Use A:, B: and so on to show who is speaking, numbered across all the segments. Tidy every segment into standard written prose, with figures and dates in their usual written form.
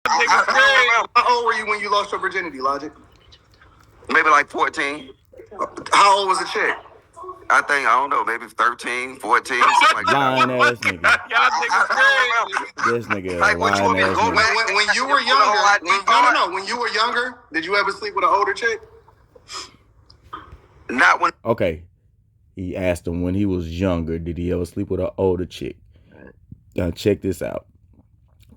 A: How old were you when you lost your virginity, Logic?
B: Maybe like 14.
A: How old was the chick?
B: I don't know, maybe 13, 14, something like that.
C: Lying ass nigga.
B: Y'all niggas
C: This nigga
B: like, what you want me to go back?
A: When you were younger, when you were younger, did you ever sleep with an older chick?
B: Not when.
C: Okay. He asked him when he was younger, did he ever sleep with an older chick? Now check this out.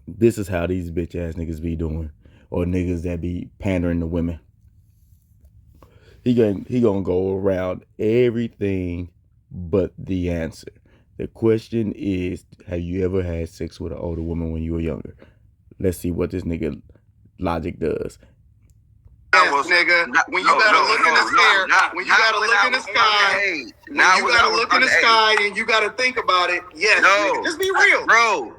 C: This is how these bitch ass niggas be doing. Or niggas that be pandering to women. He gonna go around everything but the answer. The question is, have you ever had sex with an older woman when you were younger? Let's see what this nigga Logic does.
A: Yes, nigga. When you gotta look in the sky, when you gotta look in the sky, now you gotta look in the sky and you gotta think about it. Yes, nigga. Just be real,
B: bro.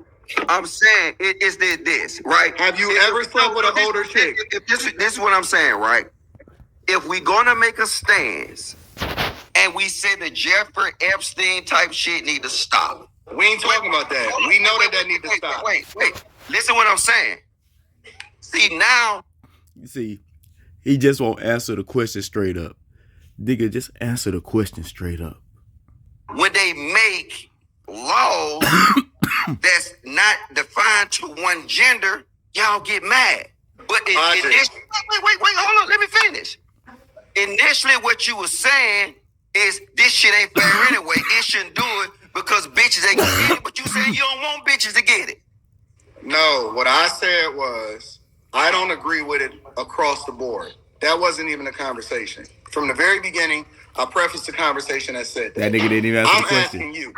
B: I'm saying it's this, right?
A: Have you ever slept with an older chick?
B: This is what I'm saying, right? If we gonna make a stance and we say the Jeffrey Epstein type shit need to stop.
A: We ain't talking about that. We know that need to stop.
B: Wait. Listen what I'm saying. See now.
C: You see, he just won't answer the question straight up. Nigga, just answer the question straight up.
B: When they make laws that's not defined to one gender, y'all get mad. But wait, hold on, let me finish. Initially, what you were saying is this shit ain't fair anyway. It shouldn't do it because bitches ain't gonna get it. But you said you don't want bitches to get it.
A: No, what I said was I don't agree with it across the board. That wasn't even a conversation. From the very beginning, I prefaced the conversation that said that.
C: That nigga didn't even answer the question.
A: I'm asking you,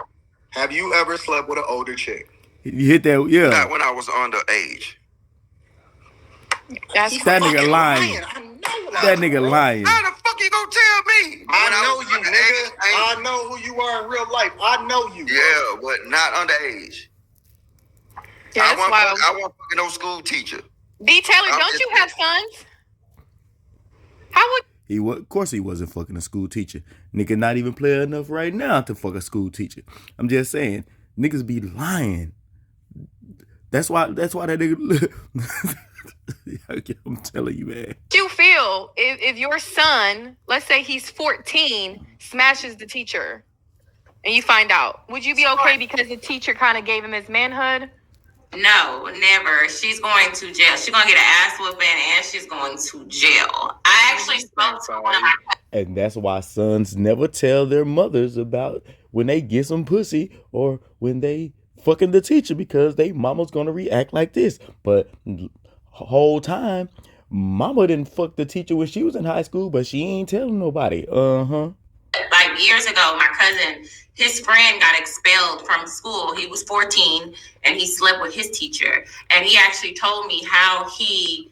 A: have you ever slept with an older chick?
C: You hit that, yeah.
B: Not when I was underage.
C: That nigga lying. That nigga lying.
B: How the fuck you gonna tell me?
A: I know you, nigga. I know who you are in real life. I know you.
B: Yeah, but not underage.
D: Yeah,
B: I want fucking no school teacher.
D: D. Taylor, don't you have sons? How would
C: Of course he wasn't fucking a school teacher. Nigga not even play enough right now to fuck a school teacher. I'm just saying, niggas be lying. That's why that nigga I'm telling you, man.
D: do you feel if your son, let's say he's 14, smashes the teacher and you find out, would you be okay because the teacher kind of gave him his manhood?
E: No, never. She's going to jail. She's going to get an ass whooping and she's going to jail. I actually spoke to one of my...
C: And that's why sons never tell their mothers about when they get some pussy or when they fucking the teacher because they mama's going to react like this. But whole time, mama didn't fuck the teacher when she was in high school, but she ain't telling nobody.
E: Like years ago, my cousin, his friend got expelled from school. He was 14 and he slept with his teacher. And he actually told me how he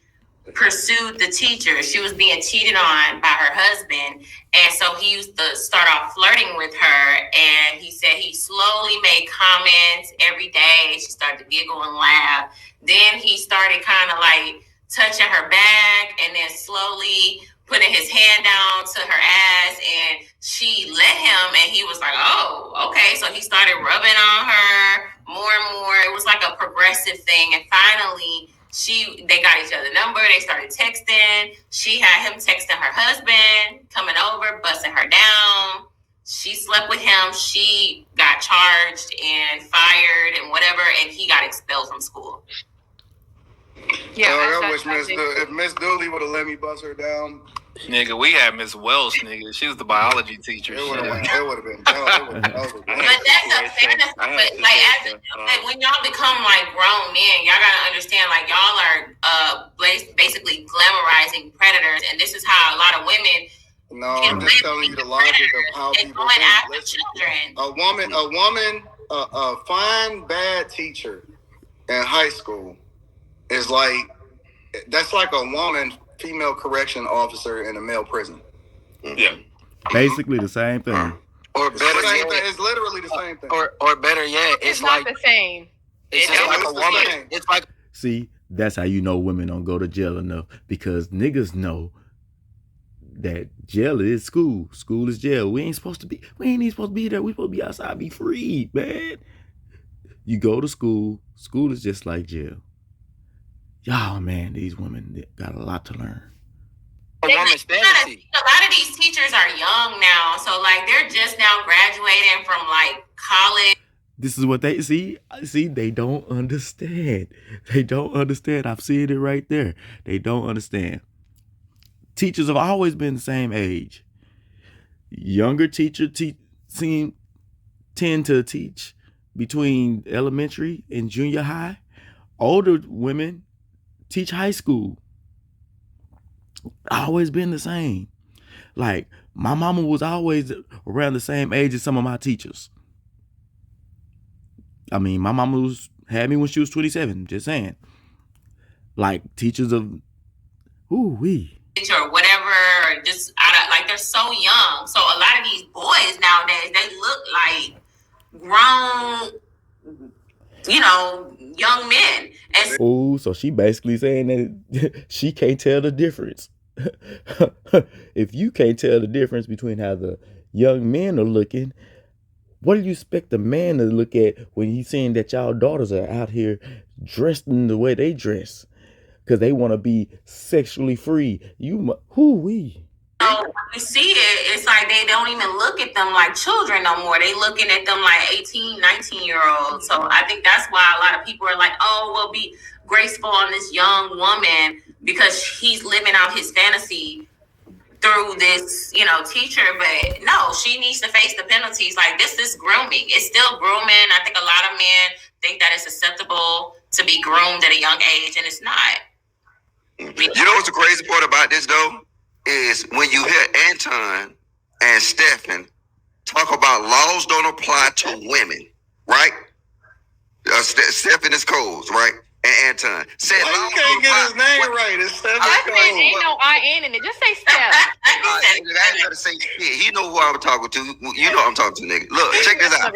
E: pursued the teacher. She was being cheated on by her husband. And so he used to start off flirting with her. And he said he slowly made comments every day. She started to giggle and laugh. Then he started kind of like touching her back and then slowly putting his hand down to her ass, and she let him, and he was like, oh, okay. So he started rubbing on her more and more. It was like a progressive thing. And finally, they got each other's number. They started texting. She had him texting her husband, coming over, busting her down. She slept with him. She got charged and fired and whatever, and he got expelled from school.
D: Yeah,
A: I wish if Miss Dooley would have let me bust her down.
F: Nigga, we had Miss Welsh, nigga. She was the biology teacher.
A: It would have been.
E: But that's a fantasy. But like, when y'all become like grown men, y'all gotta understand, like, y'all are basically glamorizing predators, and this is how a lot of women.
A: No, I'm just telling you the logic of how people think. Listen, a fine bad teacher in high school is like, that's like a woman female correction officer in a male prison.
F: Yeah.
C: Basically the same thing.
B: Or better yet,
A: it's literally the same thing.
B: Or better yet,
D: it's not like the same.
B: It's just like a woman. It's like,
C: see, that's how you know women don't go to jail enough, because niggas know that jail is school. School is jail. We ain't even supposed to be there. We supposed to be outside, be free, man. You go to school. School is just like jail. Y'all, man, these women they got a lot to learn.
E: A lot of these teachers are young now, so like they're just now graduating from like college.
C: This is what they see. They don't understand. They don't understand. I've seen it right there. They don't understand. Teachers have always been the same age. Younger teachers tend to teach between elementary and junior high. Older women teach high school. Always been the same. Like, my mama was always around the same age as some of my teachers. I mean, my mama had me when she was 27. Just saying. Like, teachers of, or
E: whatever, just out of, like, they're so young. So a lot of these boys nowadays, they look like grown, young men. And
C: so she basically saying that she can't tell the difference. If you can't tell the difference between how the young men are looking, what do you expect the man to look at when he's seeing that y'all daughters are out here dressed in the way they dress? Because they want to be sexually free.
E: You see it, it's like they don't even look at them like children no more. They looking at them like 18, 19-year-olds. So I think that's why a lot of people are like, oh, well, be graceful on this young woman because he's living out his fantasy through this, teacher. But no, she needs to face the penalties. Like, this is grooming. It's still grooming. I think a lot of men think that it's acceptable to be groomed at a young age, and it's not.
B: You know what's the crazy part about this, though? Is when you hear Anton and Stephen talk about laws don't apply to women, right? Stephen is Coles, right? And Anton said,
A: "Why you can't get his name right? It's Stephen Coles.
D: Ain't no I-N in it. Just say Steph."
B: I ain't gotta say shit. He know who I'm talking to. You know I'm talking to, nigga. Look, check this out.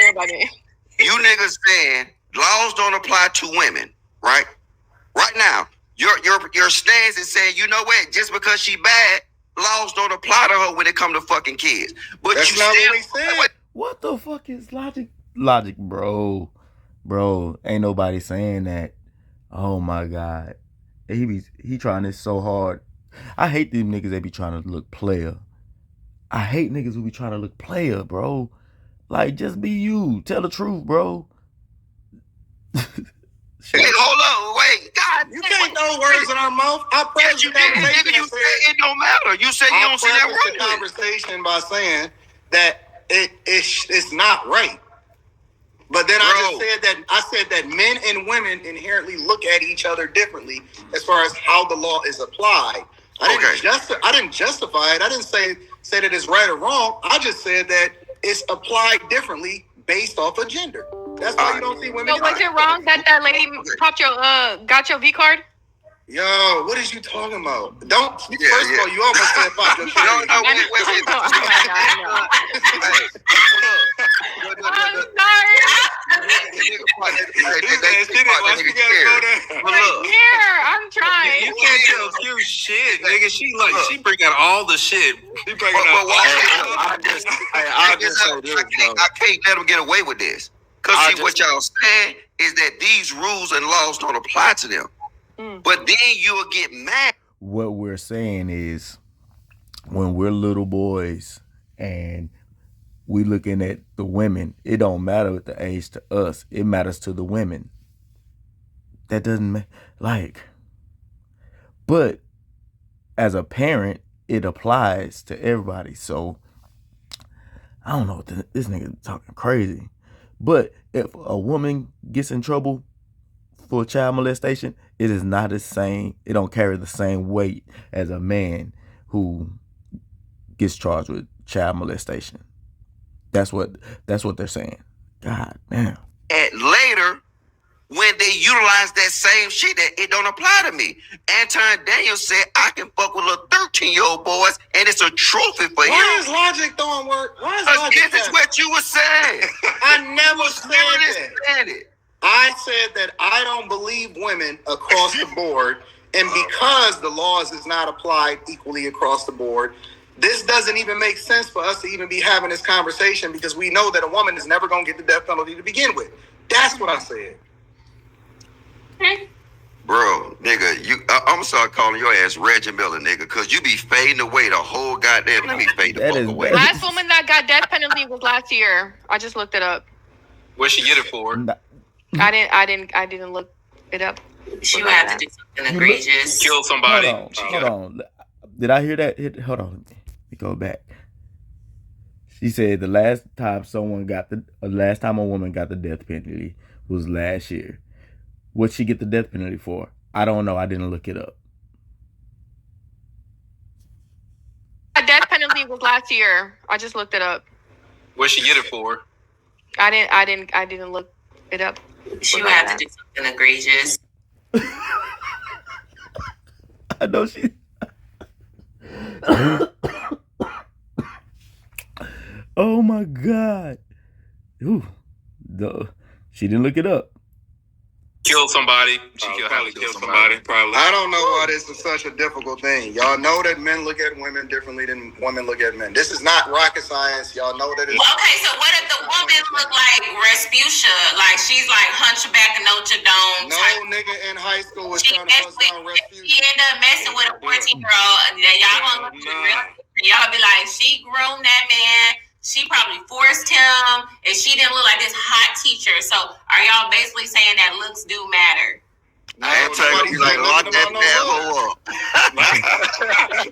B: You niggas saying laws don't apply to women, right? Right now, your stance is saying, you know what? Just because she bad, laws don't apply to her when it come to fucking kids. But
A: that's
B: you
A: not
B: still,
A: what we said.
C: What the fuck is logic? Logic, bro. Ain't nobody saying that. Oh my God. He trying this so hard. I hate them niggas that be trying to look player. I hate niggas who be trying to look player, bro. Like, just be you. Tell the truth, bro.
B: Hey, hold on, wait, God,
A: you can't throw words in our mouth. I
B: yes, you did, nigga. You said it don't matter. You said you don't see that wrong.
A: The conversation by saying that it's not right. But then I said that men and women inherently look at each other differently as far as how the law is applied. I didn't justify it. I didn't say that it's right or wrong. I just said that it's applied differently based off of gender. That's why you don't see women.
D: So was it wrong that lady got your V card?
A: Yo, what is you talking about? First of all, you almost said pop your shit.
B: No, wait.
D: I'm sorry. I'm trying.
F: You can't tell cute shit, nigga. She bring out all the shit. She bring out
B: I can't let them get away with this. Because see, what y'all saying is that these rules and laws don't apply to them. But then you'll get mad.
C: What we're saying is, when we're little boys and we looking at the women, it don't matter what the age to us. It matters to the women. That doesn't but as a parent, it applies to everybody. So I don't know, this nigga talking crazy. But if a woman gets in trouble for child molestation, it is not the same. It don't carry the same weight as a man who gets charged with child molestation. That's what they're saying. God damn.
B: And later, when they utilize that same shit, that it don't apply to me. Anton Daniels said I can fuck with little 13-year-old boys, and it's a trophy for him.
A: Why is logic don't work? Why is logic?
B: This is what you were saying.
A: I never said it. I said that I don't believe women across the board, and because the laws is not applied equally across the board, this doesn't even make sense for us to even be having this conversation, because we know that a woman is never going to get the death penalty to begin with. That's what I said.
B: Bro, nigga, I'm gonna start calling your ass Reggie Miller, nigga, cause you be fading away the whole goddamn. You be fading the fuck away.
D: Last woman that got death penalty was last year. I just looked it up.
F: What'd she get it for?
D: I didn't look it up.
E: She would have to do something egregious.
F: Kill somebody.
C: Hold on. Did I hear that? Hold on. Let me go back. She said the last time a woman got the death penalty was last year. What'd she get the death penalty for? I don't know. I didn't look it up.
D: The death penalty was last year. I just looked it up.
F: What'd she get it for?
D: I didn't look it up.
E: She would have to do something egregious.
C: I know she. Oh my God. Ooh. She didn't look it up.
F: Kill somebody. She probably kill somebody. Probably.
A: I don't know why this is such a difficult thing. Y'all know that men look at women differently than women look at men. This is not rocket science. Y'all know that it's...
E: Okay, so what if the woman look like Respucia? Like she's like Hunchback of Notre Dame.
A: No nigga in high school was trying to bust down Respucia.
E: She ended up messing with a 14-year-old. And then y'all gonna look at the real. Y'all be like, she groomed that man. She probably forced him, and she didn't look like this hot teacher. So, are y'all basically saying that looks do matter?
B: I ain't telling you, like, lock that hoe up.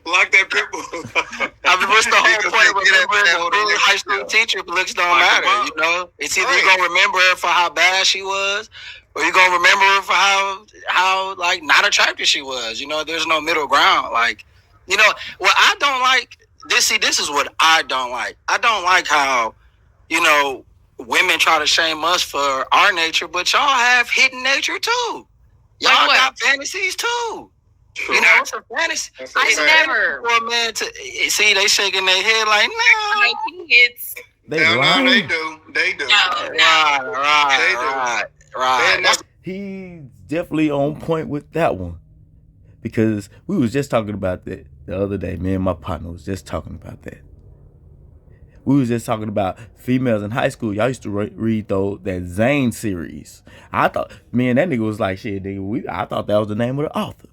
F: Lock that pit bull.
G: I mean, what's the whole point of remembering a bully high school teacher if looks don't matter, you know? It's either you're going to remember her for how bad she was, or you're going to remember her for how, like, not attractive she was. You know, there's no middle ground. Like, you know, what I don't like, this is what I don't like. I don't like how, you know, women try to shame us for our nature, but y'all have hidden nature too. Y'all got fantasies too. You know, it's a fantasy.
D: I never.
G: For a man to see, they shaking their head like, no.
A: They do.
G: Right.
C: He's definitely on point with that one, because we was just talking about that the other day. Me and my partner was just talking about that. We was just talking about females in high school. Y'all used to read that Zane series. I thought, me and that nigga was like, shit, nigga, I thought that was the name of the author.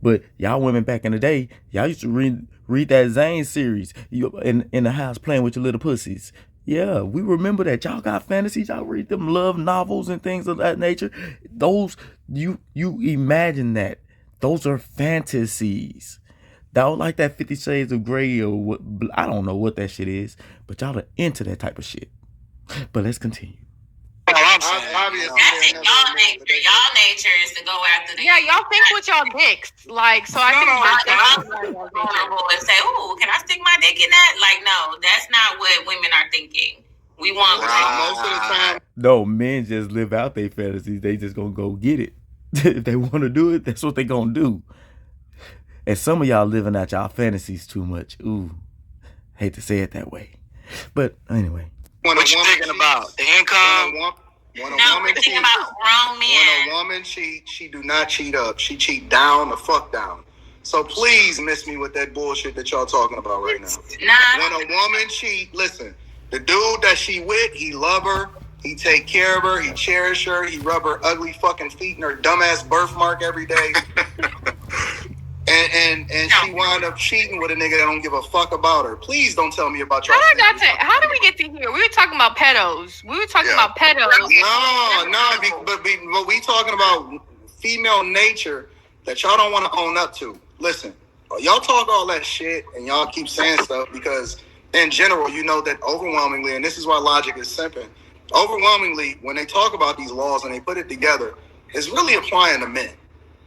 C: But y'all women back in the day, y'all used to read that Zane series. You in the house playing with your little pussies. Yeah, we remember that. Y'all got fantasies. Y'all read them love novels and things of that nature. Those, you imagine that. Those are fantasies. That was like that 50 Shades of Grey or what, I don't know what that shit is, but y'all are into that type of shit. But let's continue.
E: That's in y'all nature. Y'all nature is to go after the...
D: Yeah, y'all think with y'all dicks. Like, so I think
E: that's vulnerable and say, "Ooh, can I stick my dick in that?" Like, no, that's not what women are thinking. We want
A: most of the time.
C: No, men just live out their fantasies. They just gonna go get it. If they want to do it, that's what they gonna do. And some of y'all living out y'all fantasies too much. Ooh, hate to say it that way, but anyway.
G: What you thinking about? The income?
E: When a
A: woman cheats, she do not cheat up. She cheat down the fuck down. So please miss me with that bullshit that y'all talking about right now. When a woman cheat, listen, the dude that she with, he love her. He take care of her. He cherish her. He rub her ugly fucking feet in her dumbass birthmark every day. And she wound up cheating with a nigga that don't give a fuck about her. Please don't tell me about y'all.
D: How did we get to here? We were talking about pedos.
A: But we talking about female nature that y'all don't want to own up to. Listen, y'all talk all that shit and y'all keep saying stuff because in general, you know that overwhelmingly, and this is why logic is simping, overwhelmingly, when they talk about these laws and they put it together, it's really applying to men.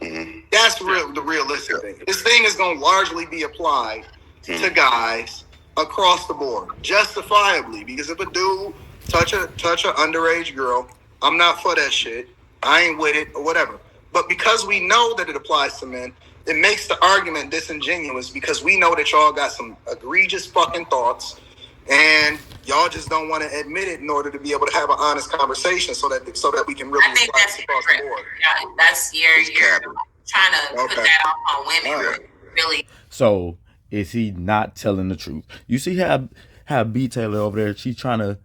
A: Mm-hmm. That's the realistic thing. This thing is going to largely be applied to guys across the board, justifiably. Because if a dude touch a underage girl, I'm not for that shit. I ain't with it or whatever. But because we know that it applies to men, it makes the argument disingenuous because we know that y'all got some egregious fucking thoughts and y'all just don't want to admit it in order to be able to have an honest conversation so that we can really
E: apply it across the board. Yeah, that's you're trying to put that on women. Right. Really.
C: So is he not telling the truth? You see how B Taylor over there, she's trying to,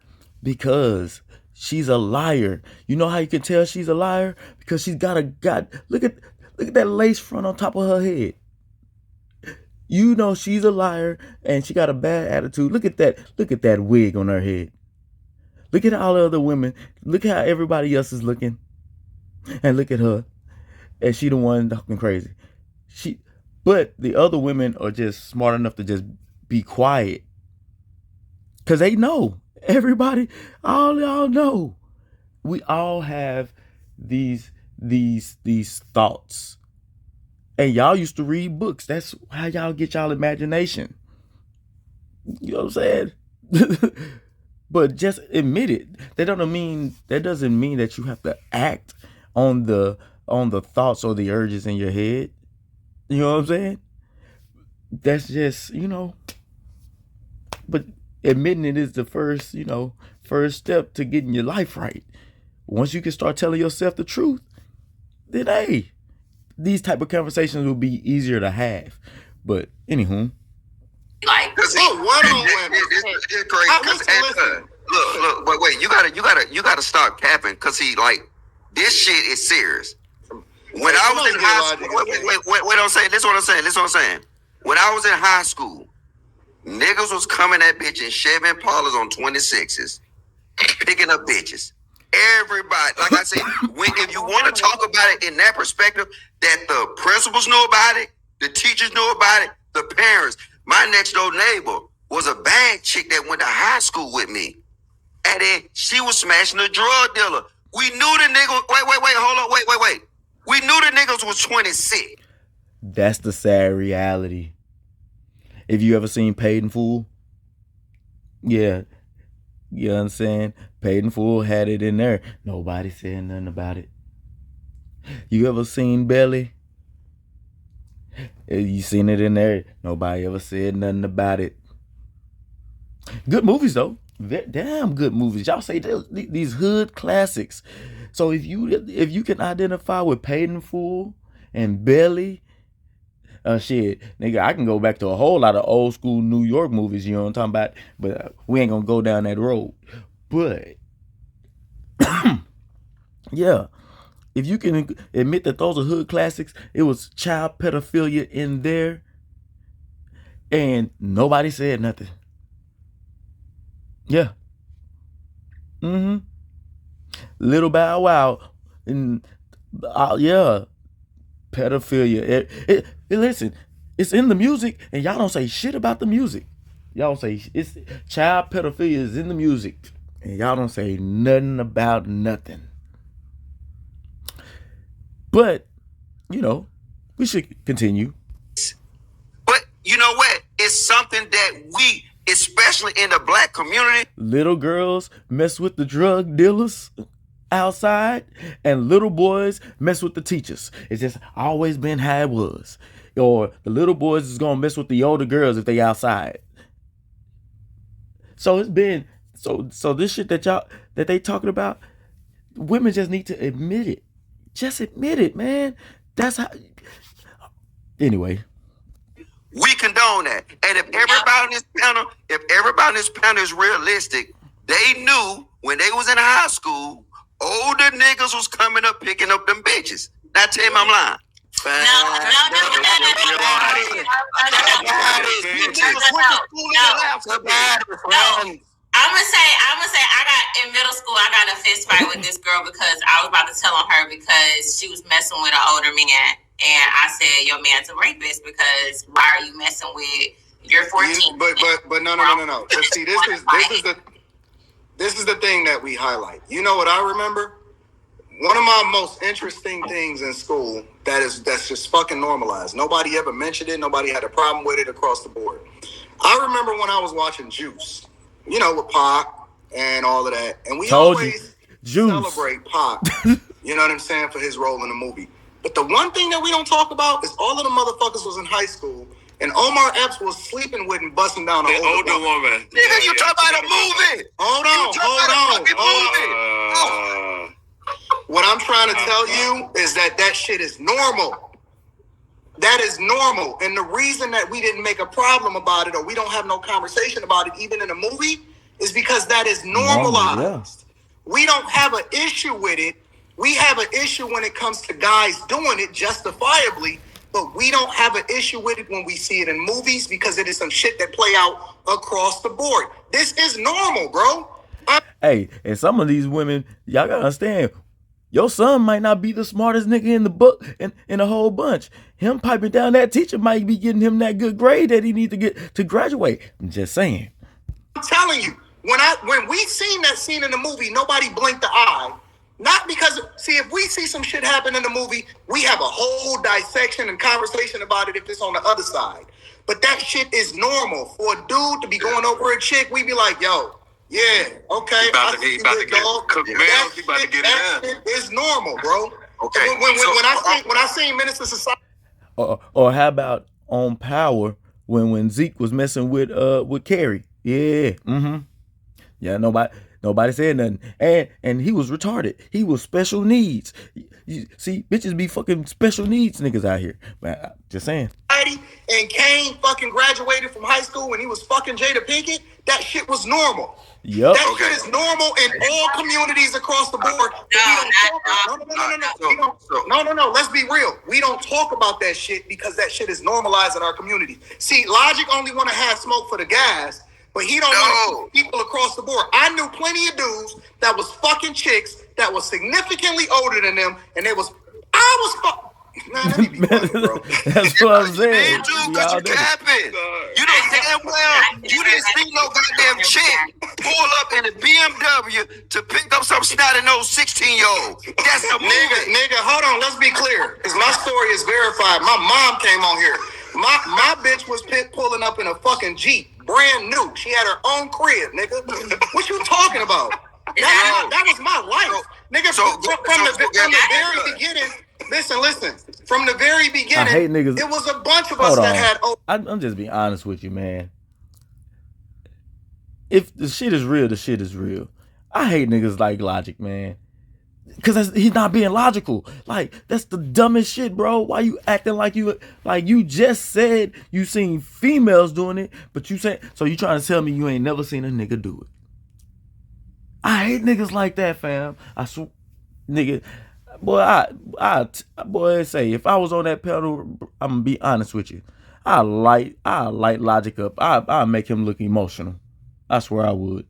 C: because she's a liar. You know how you can tell she's a liar? Because she's got look at that lace front on top of her head. You know she's a liar and she got a bad attitude. Look at that wig on her head. Look at all the other women. Look at how everybody else is looking. And look at her. And she the one talking crazy. But the other women are just smart enough to just be quiet. Cause they know. Everybody, all y'all know. We all have these thoughts. And y'all used to read books. That's how y'all get y'all imagination. You know what I'm saying? But just admit it. That doesn't mean that you have to act on the thoughts or the urges in your head. You know what I'm saying? That's just, but admitting it is the first step to getting your life right. Once you can start telling yourself the truth, then hey, these type of conversations will be easier to have. But anywho.
B: Like, it's crazy. Look, but wait, you gotta stop capping, cause this shit is serious. When I was in high school, wait, this is what I'm saying. When I was in high school, niggas was coming at bitches, Chevy Impalas on 26s, picking up bitches. Everybody, like I said, if you want to talk about it in that perspective, that the principals know about it, the teachers know about it, the parents. My next door neighbor was a bad chick that went to high school with me. And then she was smashing a drug dealer. We knew the nigga, wait. We knew the niggas was 26.
C: That's the sad reality. If you ever seen Paid in Full? Yeah. You know what I'm saying? Paid in Full had it in there. Nobody said nothing about it. You ever seen Belly? You seen it in there. Nobody ever said nothing about it. Good movies though. Damn good movies. Y'all say these hood classics. So if you can identify with Paid in Full and Belly, shit, nigga, I can go back to a whole lot of old school New York movies, you know what I'm talking about? But we ain't gonna go down that road. But yeah, if you can admit that those are hood classics, it was child pedophilia in there, and nobody said nothing. Yeah. Little Bow Wow, and yeah, pedophilia. Listen, it's in the music, and y'all don't say shit about the music. Y'all say it's child pedophilia is in the music, and y'all don't say nothing about nothing. But we should continue.
B: But you know what? It's something that we, especially in the black community,
C: little girls mess with the drug dealers outside, and little boys mess with the teachers. It's just always been how it was. Or the little boys is gonna mess with the older girls if they outside. So it's been so this shit that they talking about, women just need to admit it. Just admit it, man. That's how. Anyway.
B: We condone that. And if everybody on this panel is realistic, they knew when they was in high school, older niggas was coming up picking up them bitches. Now tell me I'm lying.
E: I'm gonna say I got in middle school. I got in a fist fight with this girl because I was about to tell on her because she was messing with an older man, and I said your man's a rapist because why are you messing with? You're 14.
A: But no. But see, this is the thing that we highlight. You know what I remember? One of my most interesting things in school that's just fucking normalized. Nobody ever mentioned it. Nobody had a problem with it across the board. I remember when I was watching Juice, with Pac and all of that. And we always celebrate Pac, you know what I'm saying, for his role in the movie. But the one thing that we don't talk about is all of the motherfuckers was in high school and Omar Epps was sleeping with and busting down an older woman.
B: Nigga, you talking about a movie.
A: Hold on. What I'm trying to tell you is that shit is normal. That is normal. And the reason that we didn't make a problem about it or we don't have no conversation about it, even in a movie, is because that is normalized. We don't have an issue with it. We have an issue when it comes to guys doing it justifiably, but we don't have an issue with it when we see it in movies because it is some shit that play out across the board. This is normal, bro.
C: Hey, and some of these women, y'all gotta understand, your son might not be the smartest nigga in the book and in a whole bunch. Him piping down that teacher might be getting him that good grade that he needs to get to graduate. I'm just saying.
A: I'm telling you, when we seen that scene in the movie, nobody blinked the eye. Not because, see, if we see some shit happen in the movie, we have a whole dissection and conversation about it if it's on the other side. But that shit is normal. For a dude to be going over a chick, we be like, yo, yeah, okay.
F: He about to get cooked meals. He about to get it in.
A: It's normal, bro.
B: Okay.
A: When I seen Minister Society.
C: Or how about on Power when Zeke was messing with Carrie? Yeah. Mm-hmm. Yeah, nobody said nothing. And he was retarded. He was special needs. You see, bitches be fucking special needs niggas out here. Man, just saying.
A: And Kane fucking graduated from high school when he was fucking Jada Pinkett. That shit was normal.
C: Yep.
A: That shit is normal in all communities across the board. No. Let's be real. We don't talk about that shit because that shit is normalized in our community. See, Logic only want to have smoke for the guys, but he don't want people across the board. I knew plenty of dudes that was fucking chicks that was significantly older than them, and Man, let me be funny, bro.
C: That's what I'm saying.
B: Because you capping. You know damn well you didn't see no goddamn chick pull up in a BMW to pick up some snotty-nosed 16-year-old. That's the movie.
A: Nigga, hold on. Let's be clear. Because my story is verified. My mom came on here. My bitch was pulling up in a fucking Jeep. Brand new. She had her own crib, nigga. What you talking about? That was my life. Nigga, from the very beginning. Listen. From the very beginning,
C: I hate niggas.
A: It was a bunch of us that had.
C: I'm just being honest with you, man. If the shit is real, the shit is real. I hate niggas like Logic, man. Because he's not being logical. Like, that's the dumbest shit, bro. Why you acting like you just said you seen females doing it, but you say, so you trying to tell me you ain't never seen a nigga do it. I hate niggas like that, fam. I swear, nigga. Boy, say if I was on that panel, I'm gonna be honest with you. I light Logic up. I make him look emotional. I swear I would.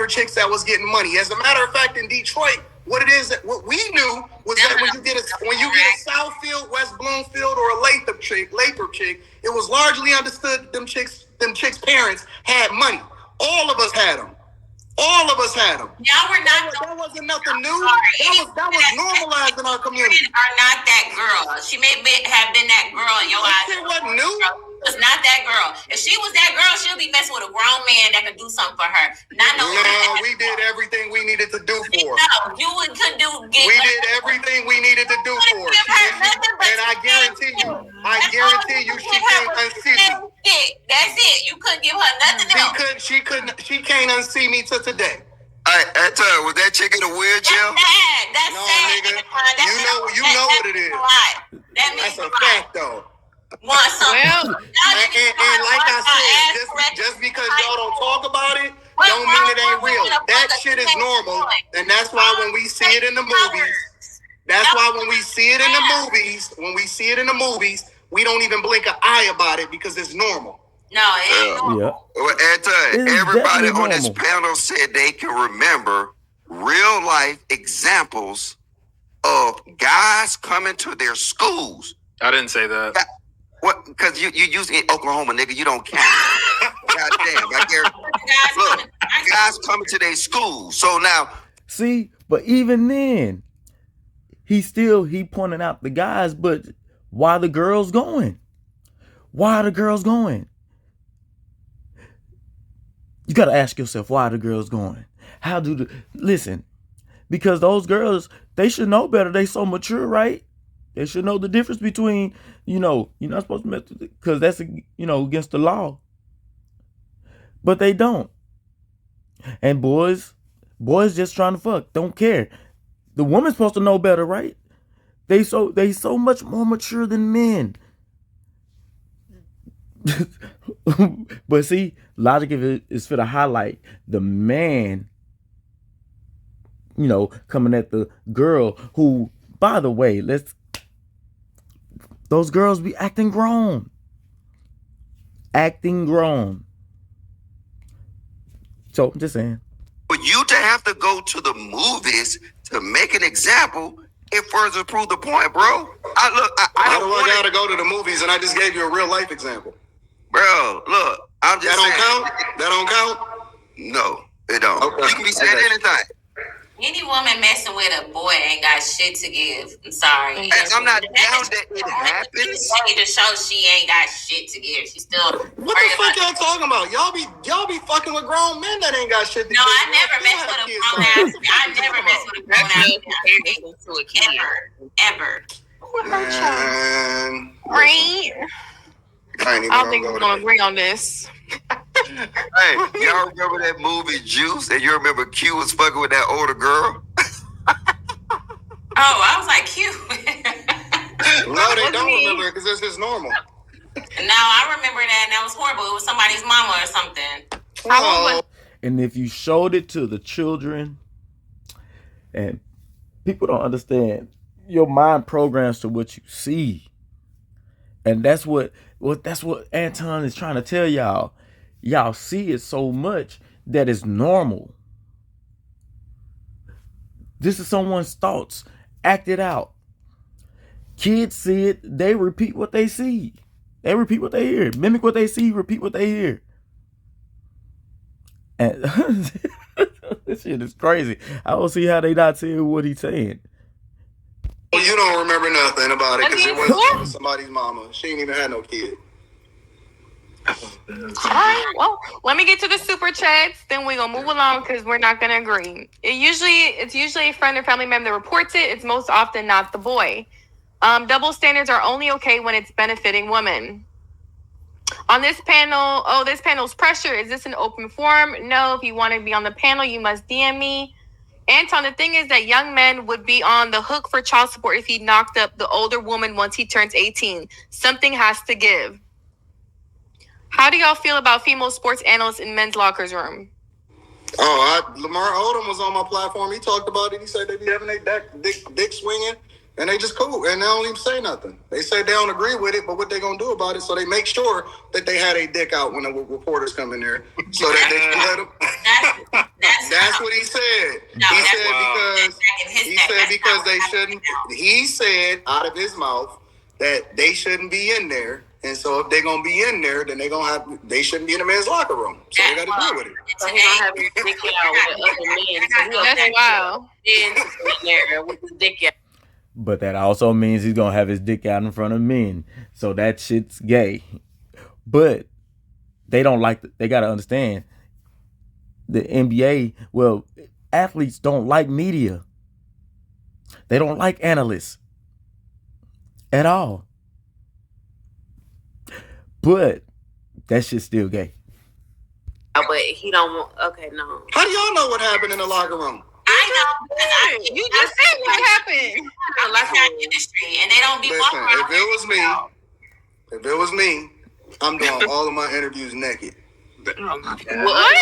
A: Chicks that was getting money. As a matter of fact, in Detroit, what we knew was that when you get a Southfield, West Bloomfield, or a Lathrop chick, it was largely understood them chicks' parents had money. All of us had them. All of us had them.
E: Y'all were not.
A: That wasn't nothing new. That was normalized in our community.
E: Are not that girl. She may have been that girl in your eyes.
A: That shit wasn't new.
E: Was not that girl. If she was that girl, she'll be messing with a grown man that could do something for her.
A: No, we did everything we needed to do for her.
E: No, you could do.
A: We did everything we needed to do for her. And I guarantee you, she can't unsee me.
E: That's it. You couldn't give her nothing else.
A: She can't unsee me to today.
B: I tell you, was that chick in a wheelchair?
E: That's sad.
A: Nigga. You know what it is. That's a fact, though. And like I said, just because y'all don't talk about it, don't mean it ain't real. That shit is normal, and that's why when we see it in the movies, we don't even blink an eye about it because it's normal.
E: No, it ain't normal.
B: Yeah. Well, everybody on this panel said they can remember real life examples of guys coming to their schools.
F: I didn't say that.
B: What? Because you using Oklahoma, nigga. You don't count. Goddamn. Look, guys coming to their schools. So now.
C: See, but even then, he pointing out the guys, but why the girls going? Why are the girls going? You got to ask yourself, why are the girls going? Listen, because those girls, they should know better. They so mature, right? They should know the difference between, you're not supposed to mess with it because that's, against the law. But they don't. And boys just trying to fuck, don't care. The woman's supposed to know better, right? They so much more mature than men. But see, Logic is for to highlight the man coming at the girl who, by the way, those girls be acting grown. So I'm just saying.
B: For you to have to go to the movies to make an example, it further prove the point, bro. I
A: gotta go to the movies, and I just gave you a real life example.
B: Bro, look, I'm just saying.
A: That don't count?
B: No, it don't.
A: Okay.
B: You can be saying anything.
E: Any woman messing with a boy ain't got shit to give. I'm sorry.
B: I'm not down that it happens.
E: To show she ain't got shit to give. She's still.
A: What the fuck y'all talking about? Y'all be fucking with grown men that ain't got shit to give.
E: No, I never messed with a grown ass. I never messed with a grown ass. To a kid. Ever.
A: Man,
D: Right. I think we're gonna agree on this.
B: Hey, y'all remember that movie Juice? And you remember Q was fucking with that older girl?
E: Oh, I was like, cute.
A: No, they don't remember it because it's just normal.
E: No, I remember that, and that was horrible. It was somebody's mama or something.
A: Oh.
C: And if you showed it to the children, and people don't understand, your mind programs to what you see. And that's what Anton is trying to tell y'all. Y'all see it so much that it's normal. This is someone's thoughts acted out. Kids see it, they repeat what they see. They repeat what they hear. Mimic what they see, repeat what they hear. And this shit is crazy. I don't see how they not seeing what he's saying.
A: Well, you don't remember nothing about it because it wasn't somebody's mama. She ain't even had no kid.
D: All right, well, let me get to the super chats, then we're gonna move along because we're not gonna agree. It's usually a friend or family member that reports it. It's most often not the boy. Double standards are only okay when it's benefiting women. On this panel, this panel's pressure. Is this an open forum? No. If you want to be on the panel, you must DM me. Anton, the thing is that young men would be on the hook for child support if he knocked up the older woman once he turns 18. Something has to give. How do y'all feel about female sports analysts in men's lockers room?
A: Lamar Odom was on my platform. He talked about it. He said they be having their dick swinging, and they just cool, and they don't even say nothing. They say they don't agree with it, but what they gonna do about it? So they make sure that they had a dick out when the reporters come in there, so that they can let them. That's what he said.
E: No,
A: he said because they shouldn't. He said out of his mouth that they shouldn't be in there. And so if they're gonna be in there, then they shouldn't be in the men's locker room. So they got to deal with it.
H: So he don't have his dick out with other men. So
D: that's wild.
H: In there with his dick out.
C: But that also means he's gonna have his dick out in front of men. So that shit's gay. But they don't like. They gotta understand. The NBA. Well, athletes don't like media. They don't like analysts at all. But that shit's still gay.
H: Oh, but he don't want. Okay, no.
A: How do y'all know what happened in the locker room?
E: I know.
D: You just said what happened.
E: I'm like that industry, and they don't be walking around.
A: If it was me, I'm doing all of my interviews naked.
D: What?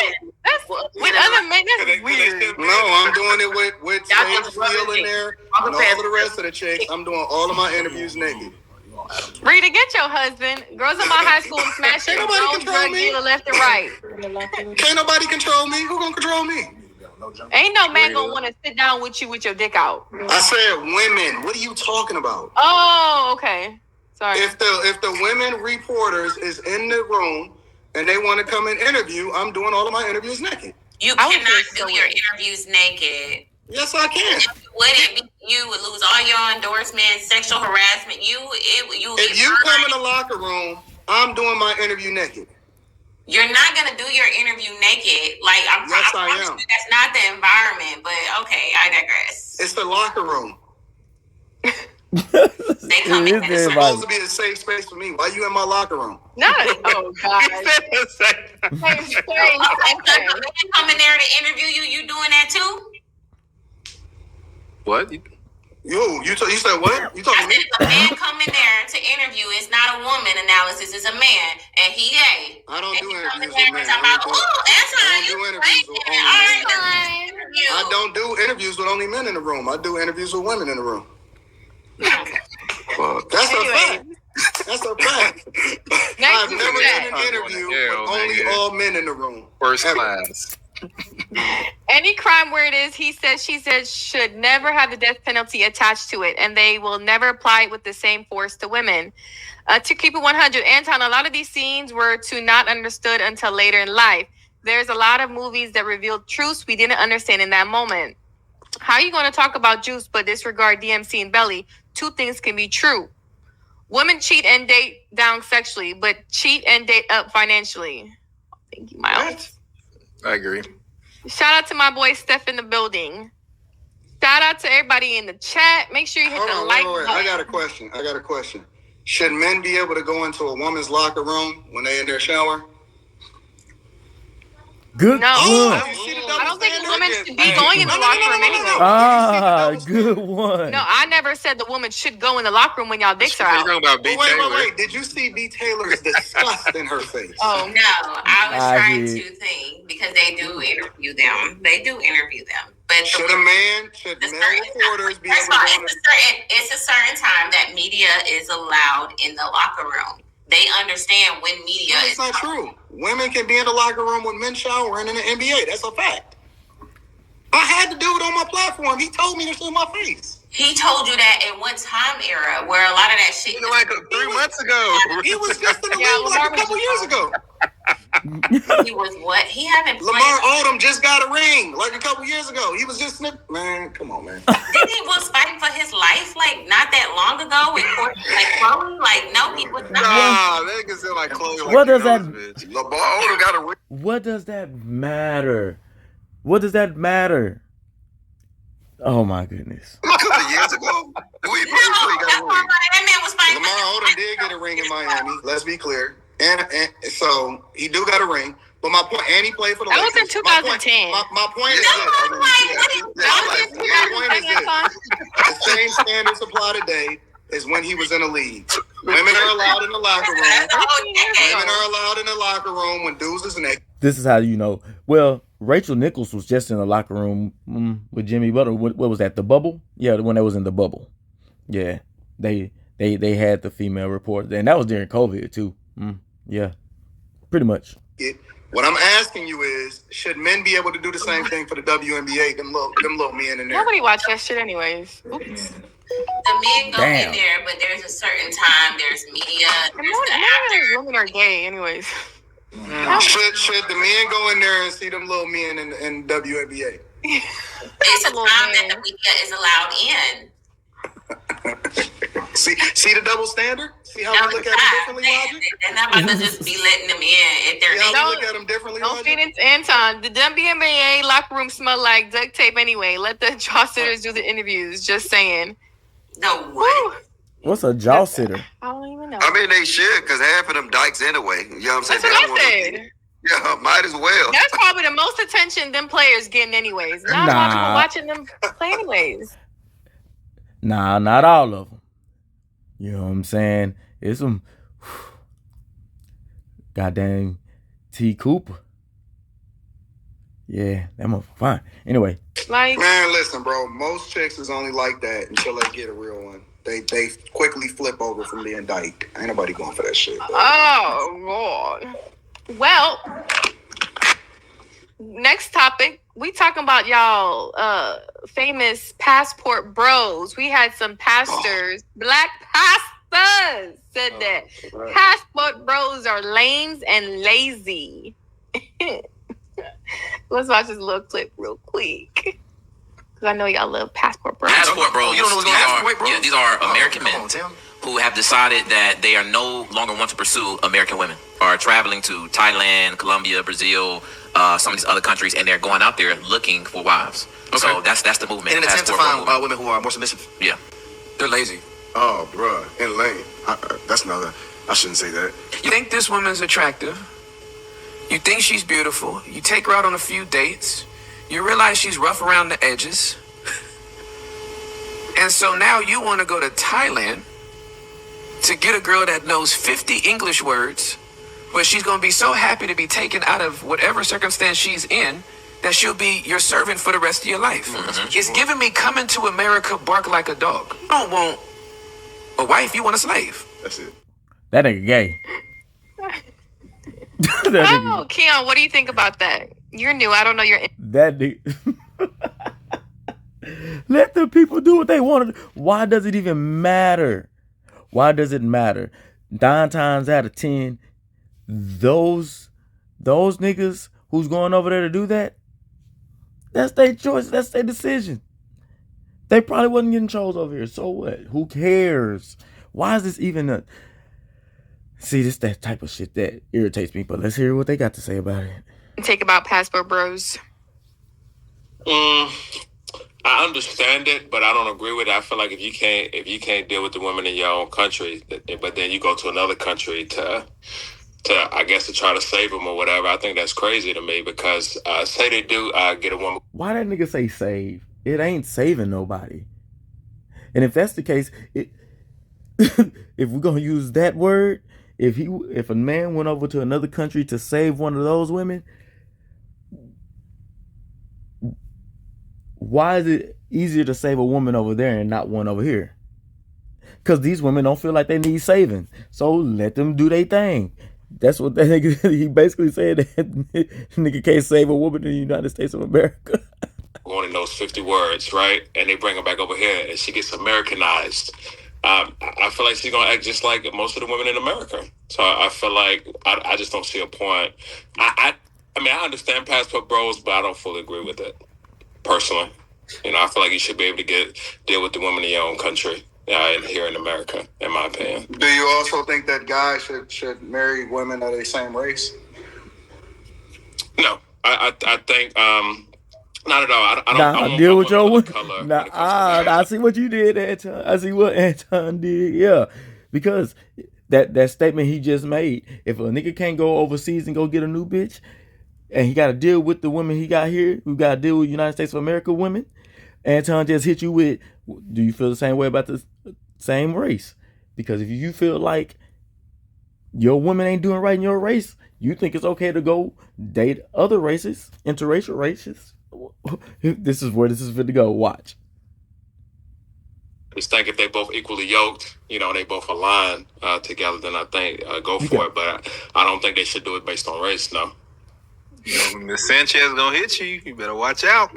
D: That's with other men. That's weird.
A: No, I'm doing it with Sage Steele in there and all of the rest of the chicks. I'm doing all of my interviews naked.
D: Rita, get your husband. Girls in my high school smash your drug dealer left and right.
A: Can't nobody control me. Who gonna control me?
D: Ain't no man gonna want to sit down with you with your dick out.
A: I said women. What are you talking about?
D: Oh, okay. Sorry.
A: If the women reporters is in the room and they want to come and interview, I'm doing all of my interviews naked.
E: You cannot do your interviews naked.
A: Yes, I can.
E: You would lose all your endorsements, sexual harassment.
A: If you come in the locker room, I'm doing my interview naked.
E: You're not gonna do your interview naked. Like I am. That's not the environment. But okay, I digress.
A: It's the locker room.
E: They come in.
A: It's supposed to be a safe space for me. Why you in my locker room?
D: No. Oh God.
E: They come in there to interview you. You doing that too?
F: What?
A: You said what? You talking to me?
E: If a man come in there to interview, it's not a woman analysis, it's a man, and he gay.
A: I don't do interviews with men.
E: I don't do interviews with
A: I don't do interviews with only men in the room. I do interviews with women in the room. That's a fact. That's a fact. I've never done an interview with only all men in the room.
F: First class.
D: Any crime where it is, he says, she says, should never have the death penalty attached to it, and they will never apply it with the same force to women. To keep it 100, Anton, a lot of these scenes were not understood until later in life. There's a lot of movies that revealed truths we didn't understand in that moment. How are you going to talk about Juice but disregard DMC and Belly? Two things can be true. Women cheat and date down sexually, but cheat and date up financially. Thank you, Miles.
F: I agree.
D: Shout out to my boy Steph in the building. Shout out to everybody in the chat. Make sure you hit the like button.
A: I got a question. Should men be able to go into a woman's locker room when they're in their shower?
C: Good
D: no,
C: one.
D: I don't think women should be going in the locker room anyway.
C: Good one.
D: No, I never said the woman should go in the locker room when y'all dicks are out.
A: Wait. Did you see B. Taylor's disgust in her face?
E: Oh, no. I was trying to think because they do interview them. But
A: should male reporters be able to
E: it's a certain time that media is allowed in the locker room. They understand when media is.
A: It's not true. Women can be in the locker room with men showering in the NBA. That's a fact. I had to do it on my platform. He told me this in my face.
E: He told you that in what time era where a lot of that shit.
F: Like 3 months ago.
A: He was just in the league like a couple years ago.
E: He was what? He haven't played.
A: Lamar Odom just got a ring like a couple years ago. He was just man. Come on, man.
E: Didn't he was fighting for his life like not that long ago with Chloe? Like no, he was not.
F: Nah, they can say like Chloe.
C: What does that?
F: Lamar Odom got a ring.
C: What does that matter? What does that matter? Oh my goodness.
B: A couple of years ago,
E: that man was fighting.
A: Lamar Odom did get a ring in Miami. Let's be clear. And so he do got a ring. But my point, and he played for the Lakers.
D: That was in 2010.
A: My point is the same standards apply today as when he was in the league. Women are allowed in the locker room. Women are allowed in the locker room when dudes is naked.
C: This is how you know. Well, Rachel Nichols was just in the locker room with Jimmy Butler. What was that? The bubble? Yeah, the one that was in the bubble. Yeah, they had the female reporter, and that was during COVID too. Yeah, pretty much.
A: What I'm asking you is, should men be able to do the same thing for the WNBA? Them little men in there.
D: Nobody watch that shit anyways. Oops.
E: The men go in there, but there's a certain time. There's media.
D: Women are gay anyways.
A: Should the men go in there and see them little men in WNBA?
E: It's a time that the media is allowed in.
A: See the double standard? See how we look at them differently, Logic?
E: They're not about to just be letting them in if they're
A: in. How we look at them differently,
D: Don't feed into Anton. The WNBA locker room smell like duct tape anyway. Let the jaw sitters do the interviews. Just saying.
E: No, what?
C: What's a jaw sitter?
D: I don't even know.
B: I mean, they should, because half of them dykes anyway. You know what I'm saying?
D: That's what I said.
B: Yeah, might as well.
D: That's probably the most attention them players getting anyways. Not watching them play anyways.
C: Nah, not all of them. You know what I'm saying? It's some goddamn T. Cooper. Yeah, that motherfucker fine. Anyway.
A: Man, listen, bro. Most chicks is only like that until they get a real one. They quickly flip over from being dyked. Ain't nobody going for that shit. Bro.
D: Oh, Lord. Well, next topic. We talking about y'all famous passport bros. We had some pastors, black pastors said that passport bros are lames and lazy. Let's watch this little clip real quick. Because I know y'all love passport bros.
I: Passport bros. You don't know what's going on. These are American men who have decided that they are no longer want to pursue American women, are traveling to Thailand, Colombia, Brazil, some of these other countries, and they're going out there looking for wives. Okay. So that's the movement.
J: In an attempt to find women who are more submissive.
I: Yeah. They're lazy.
K: Oh, bruh. And lame. That's another. I shouldn't say that.
L: You think this woman's attractive. You think she's beautiful. You take her out on a few dates. You realize she's rough around the edges. And so now you want to go to Thailand to get a girl that knows 50 English words, but she's going to be so happy to be taken out of whatever circumstance she's in that she'll be your servant for the rest of your life. It's giving me coming to America, bark like a dog. You don't want a wife, you want a slave.
K: That's it.
C: That nigga gay.
D: Oh, Keon, what do you think about that? You're new. I don't know your.
C: That nigga. Let the people do what they want to do. Why does it even matter? Why does it matter? 9 times out of 10, those niggas who's going over there to do that, that's their choice. That's their decision. They probably wasn't getting chose over here. So what? Who cares? Why is this even a... See, this that type of shit that irritates me, but let's hear what they got to say about it.
D: Take about Passport Bros.
M: I understand it, but I don't agree with it. I feel like if you can't deal with the women in your own country, but then you go to another country to I guess to try to save them or whatever, I think that's crazy to me because say they do get a woman.
C: Why that nigga say save? It ain't saving nobody. And if that's the case, if we're gonna use that word, if a man went over to another country to save one of those women, why is it easier to save a woman over there and not one over here? Because these women don't feel like they need saving. So let them do their thing. That's what that nigga, he basically said that nigga can't save a woman in the United States of America.
M: Only knows 50 words, right? And they bring her back over here and she gets Americanized. I feel like she's going to act just like most of the women in America. So I feel like I just don't see a point. I mean, I understand Passport Bros, but I don't fully agree with it. Personally, I feel like you should be able to deal with the women in your own country here in America, in my opinion.
A: Do you also think that guys should marry women of the same race?
C: No,
M: I think not at all. I don't
C: deal with your woman. Nah, I see what you did, Anton. I see what Anton did. Yeah, because that statement he just made. If a nigga can't go overseas and go get a new bitch, and he got to deal with the women he got here, who got to deal with United States of America women, Anton just hit you with, do you feel the same way about the same race? Because if you feel like your woman ain't doing right in your race, you think it's okay to go date other races, interracial races. This is where this is fit to go. Watch.
M: I just think if they both equally yoked, they both align together, then I think go for it. But I don't think they should do it based on race, no.
F: Miss Sanchez gonna hit you. You better watch out.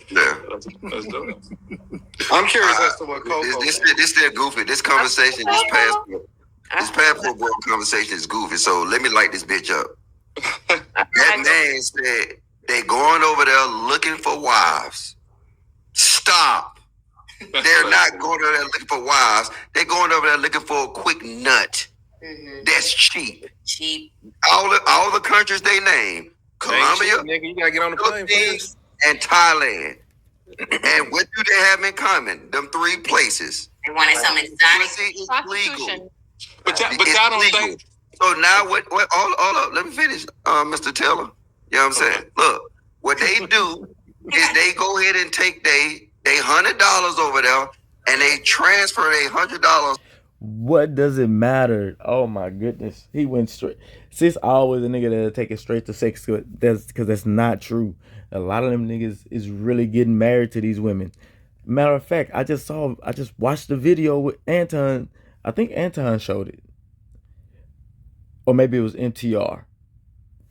K: Yeah.
M: Let's do it.
A: I'm curious as to what Coco
B: This still goofy. This conversation, this passport bro conversation is goofy. So let me light this bitch up. That man said they going over there looking for wives. Stop. They're not going over there looking for wives. They're going over there looking for a quick nut. That's cheap. All the countries they name, Colombia,
F: nigga, you gotta get on the plane first.
B: And Thailand. And what do they have in common? Them 3 places.
E: They wanted some exotic
B: legal.
M: But y'all don't think.
B: So now what? Hold up. Let me finish, Mr. Taylor. You know what I'm saying? Look, what they do is they go ahead and take they $100 over there and they transfer their $100.
C: What does it matter? Oh my goodness. He went straight. Sis always a nigga that'll take it straight to sex because that's not true. A lot of them niggas is really getting married to these women. Matter of fact, I just watched the video with Anton. I think Anton showed it. Or maybe it was MTR.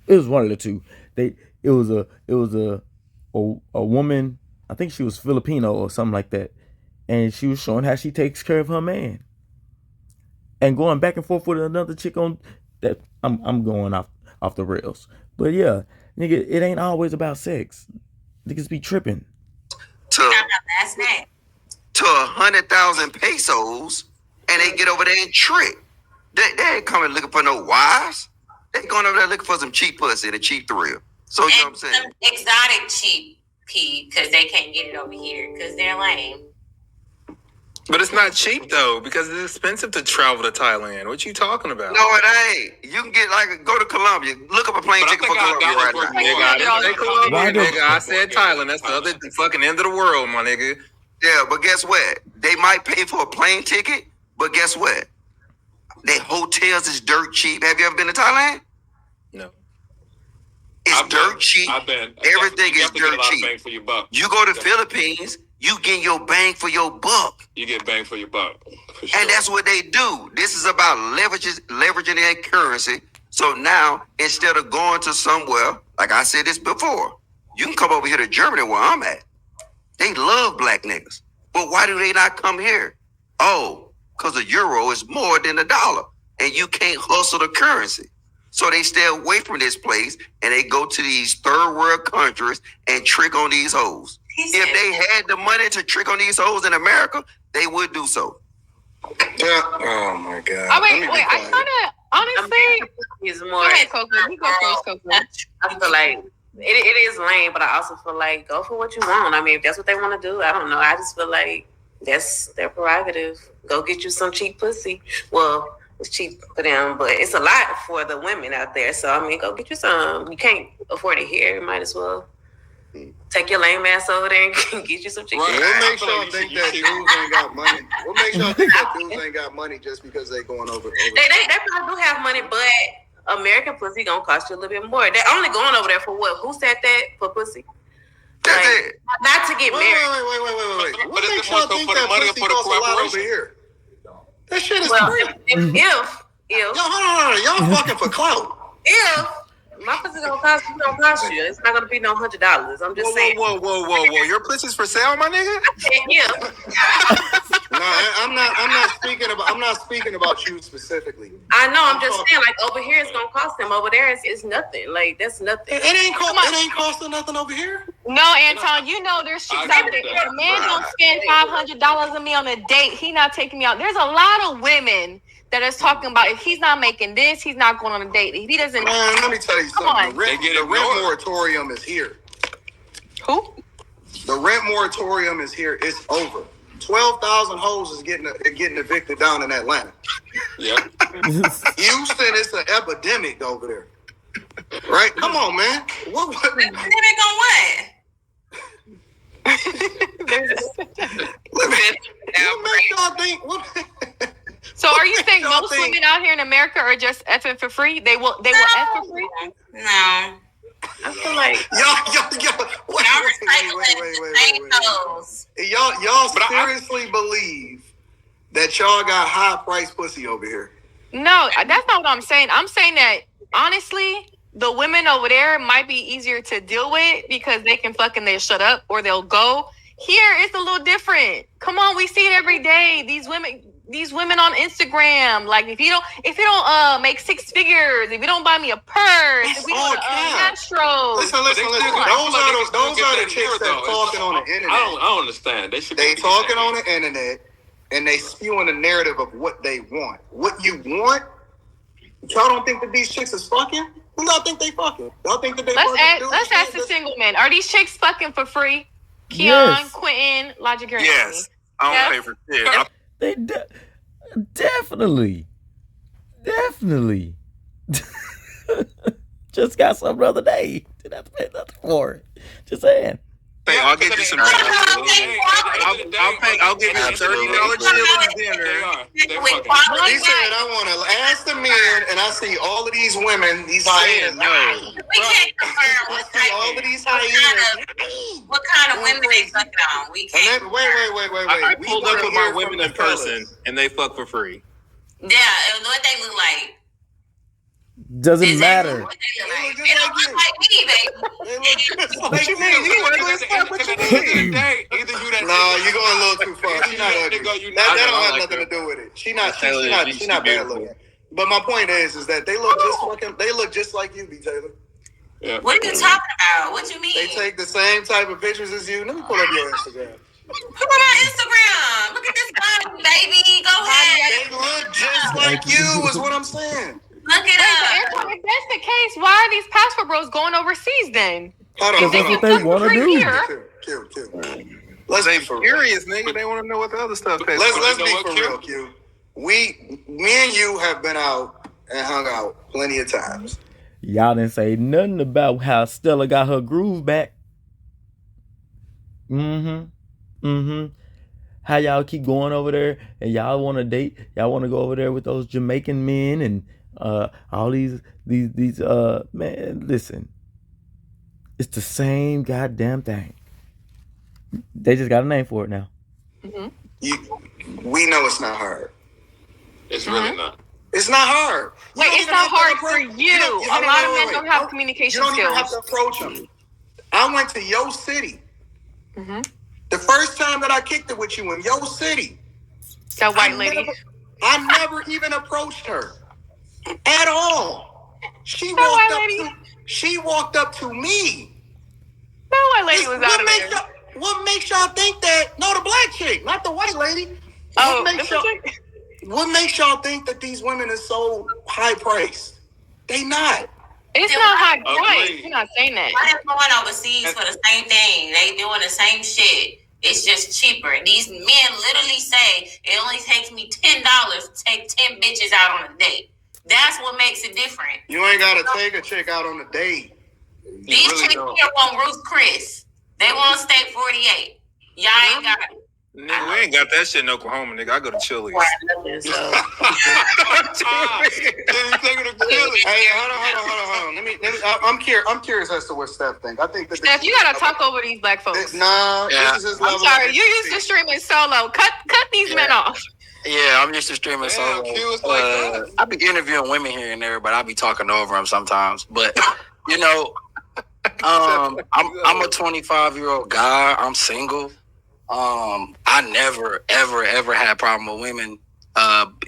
C: It was one of the two. It was a woman, I think she was Filipino or something like that. And she was showing how she takes care of her man. And going back and forth with another chick on that. I'm going off the rails. But yeah, nigga, it ain't always about sex. Niggas be tripping.
B: To 100,000 pesos, and they get over there and trick. They ain't coming looking for no wives. They going over there looking for some cheap pussy and a cheap thrill. So you know what I'm saying?
E: Exotic cheap pee because they can't get it over here because they're lame.
F: But it's not cheap though, because it's expensive to travel to Thailand. What you talking about?
B: No, it ain't. You can get go to Colombia. Look up a plane ticket for Colombia right now.
F: Nigga, I didn't say Colombia, nigga. I said Thailand. That's the other fucking end of the world, my nigga.
B: Yeah, but guess what? They might pay for a plane ticket, but guess what? Their hotels is dirt cheap. Have you ever been to Thailand?
F: No.
B: It's dirt cheap. Everything is dirt cheap.
M: Bang for your buck.
B: You go to Philippines, you get your bang for your buck.
M: You get bang for your buck. For sure.
B: And that's what they do. This is about leveraging their currency. So now, instead of going to somewhere, like I said this before, you can come over here to Germany where I'm at. They love black niggas. But why do they not come here? Oh, because the euro is more than the dollar. And you can't hustle the currency. So they stay away from this place and they go to these third world countries and trick on these hoes. If they had the money to trick on these hoes in America, they would do so.
A: Yeah. Oh my God.
D: Oh, wait. I kind of, honestly,
H: Is more.
D: go ahead, Coco. You go first, Coco.
H: I feel like it is lame, but I also feel like go for what you want. I mean, if that's what they want to do, I don't know. I just feel like that's their prerogative. Go get you some cheap pussy. Well, it's cheap for them, but it's a lot for the women out there. So, I mean, go get you some. You can't afford it here. You might as well take your lame ass over there and get you some chicken.
A: Right. What makes y'all think that dudes ain't got money? What makes y'all think that dudes ain't got money just because they going over?
H: They probably do have money, but American pussy gonna cost you a little bit more. They're only going over there for what? Who said that? For pussy?
B: That's
H: like,
B: it.
H: Not to get married.
A: Wait. What makes y'all think that pussy costs a lot over here? That shit is free.
H: If
A: y'all, hold on, y'all fucking for clout.
H: If my pussy don't cost you, it's not gonna be no $100. I'm just saying.
F: Whoa! Your pussy's for sale, my nigga?
H: Yeah.
A: No, I'm not speaking about you specifically.
H: I know. I'm just saying, like over here, it's gonna cost them. Over there, it's nothing. Like that's nothing.
A: It ain't costing nothing over here.
D: No, Anton, you know there's chicks out there. If a man don't spend $500 on me on a date, he not taking me out. There's a lot of women that is talking about if he's not making this, he's not going on a date. If he doesn't,
A: man, let me tell you something. The rent moratorium is here.
D: Who?
A: The rent moratorium is here. It's over. 12,000 hoes is getting evicted down in Atlanta.
M: Yeah.
A: Houston, it's an epidemic over there. Right? Come on, man. What?
E: Epidemic on what?
A: What makes y'all think?
D: So are you saying most women out here in America are just effing for free? They will F for free?
E: No.
H: I feel like
A: wait. Y'all seriously believe that y'all got high price pussy over here?
D: No, that's not what I'm saying. I'm saying that honestly, the women over there might be easier to deal with because they can fucking they shut up or they'll go. Here it's a little different. Come on, we see it every day. These women on Instagram, like if you don't make six figures, if you don't buy me a purse, if we go to Metro.
A: Listen. Those are the chicks that talking on the internet.
M: I don't understand.
A: They talking on the internet and they spewing a narrative of what they want. What you want? Y'all don't think that these chicks is fucking? Who y'all think they fucking? Y'all think that they
D: Let's ask the single men. Are these chicks fucking for free? Keon,
C: Yes.
D: Quentin, Logic Girl.
F: Yes. I don't pay for shit.
C: They definitely. Just got some the other day. Didn't have to pay nothing for it. Just saying.
F: Hey, I'll get you some. I'll give you a $30 chili dinner.
A: He said, I want to ask the men, and I see all of these women, these hyenas.
E: We can't confirm what kind of women they sucking on. We can't.
A: Wait.
F: I pulled up with my women in person, and they fuck for free.
E: Yeah, and what they look like.
C: Doesn't matter.
E: They don't look like me, baby.
F: What you mean?
A: No, you're going a little too far. She's not ugly. That don't have nothing to do with it. She's not bad looking. But my point is that they look just like you, B. Taylor.
M: Yeah.
E: What are you talking about? What you mean?
A: They take the same type of pictures as you. Let me pull up your Instagram.
E: Come on our Instagram. Look at this body, baby. Go ahead.
A: They look just like you, is what I'm saying.
E: Look it up.
D: If that's the case, why are these passport bros going overseas then?
C: Because that's what they want to do.
A: Q. Let's
F: They
A: be for real.
F: furious, nigga. They want to know what the other stuff is.
A: Let's be for real, Q. Me and you have been out and hung out plenty of times.
C: Y'all didn't say nothing about how Stella got her groove back. How y'all keep going over there and y'all want to date? Y'all want to go over there with those Jamaican men and all these man. Listen, It's the same goddamn thing. They just got a name for it now.
A: Mm-hmm. We know it's not hard.
M: It's really not.
A: It's not hard.
D: Wait, it's not hard for you. A lot of men don't have communication skills. You don't even have to approach them.
A: I went to your city. Mm-hmm. The first time that I kicked it with you in your city.
D: That white lady.
A: I never even approached her at all. She walked up to me.
D: That white lady was out of there.
A: What makes y'all think that? No, the black chick, not the white lady. What makes y'all think that these women are so high priced? They not.
D: It's not high price. You're not saying that.
E: Why they going overseas for the same thing? They doing the same shit. It's just cheaper. These men literally say it only takes me $10 to take 10 bitches out on a date. That's what makes it different.
A: You ain't gotta take a chick out on a date.
E: These chicks here want Ruth Chris. They want Steak 48. Y'all ain't got it.
F: Nigga, we ain't got that shit in Oklahoma, nigga. I go to Chili's.
A: Hey, hold on. I'm curious as to what Steph think. I think that
D: Steph, you gotta talk over these black folks.
A: This is his level.
D: I'm sorry, you used to streaming solo. Cut these men off.
G: Yeah, I'm used to streaming solo. I be interviewing women here and there, but I be talking over them sometimes. But you know, I'm a 25-year-old guy. I'm single. I never, ever had a problem with women,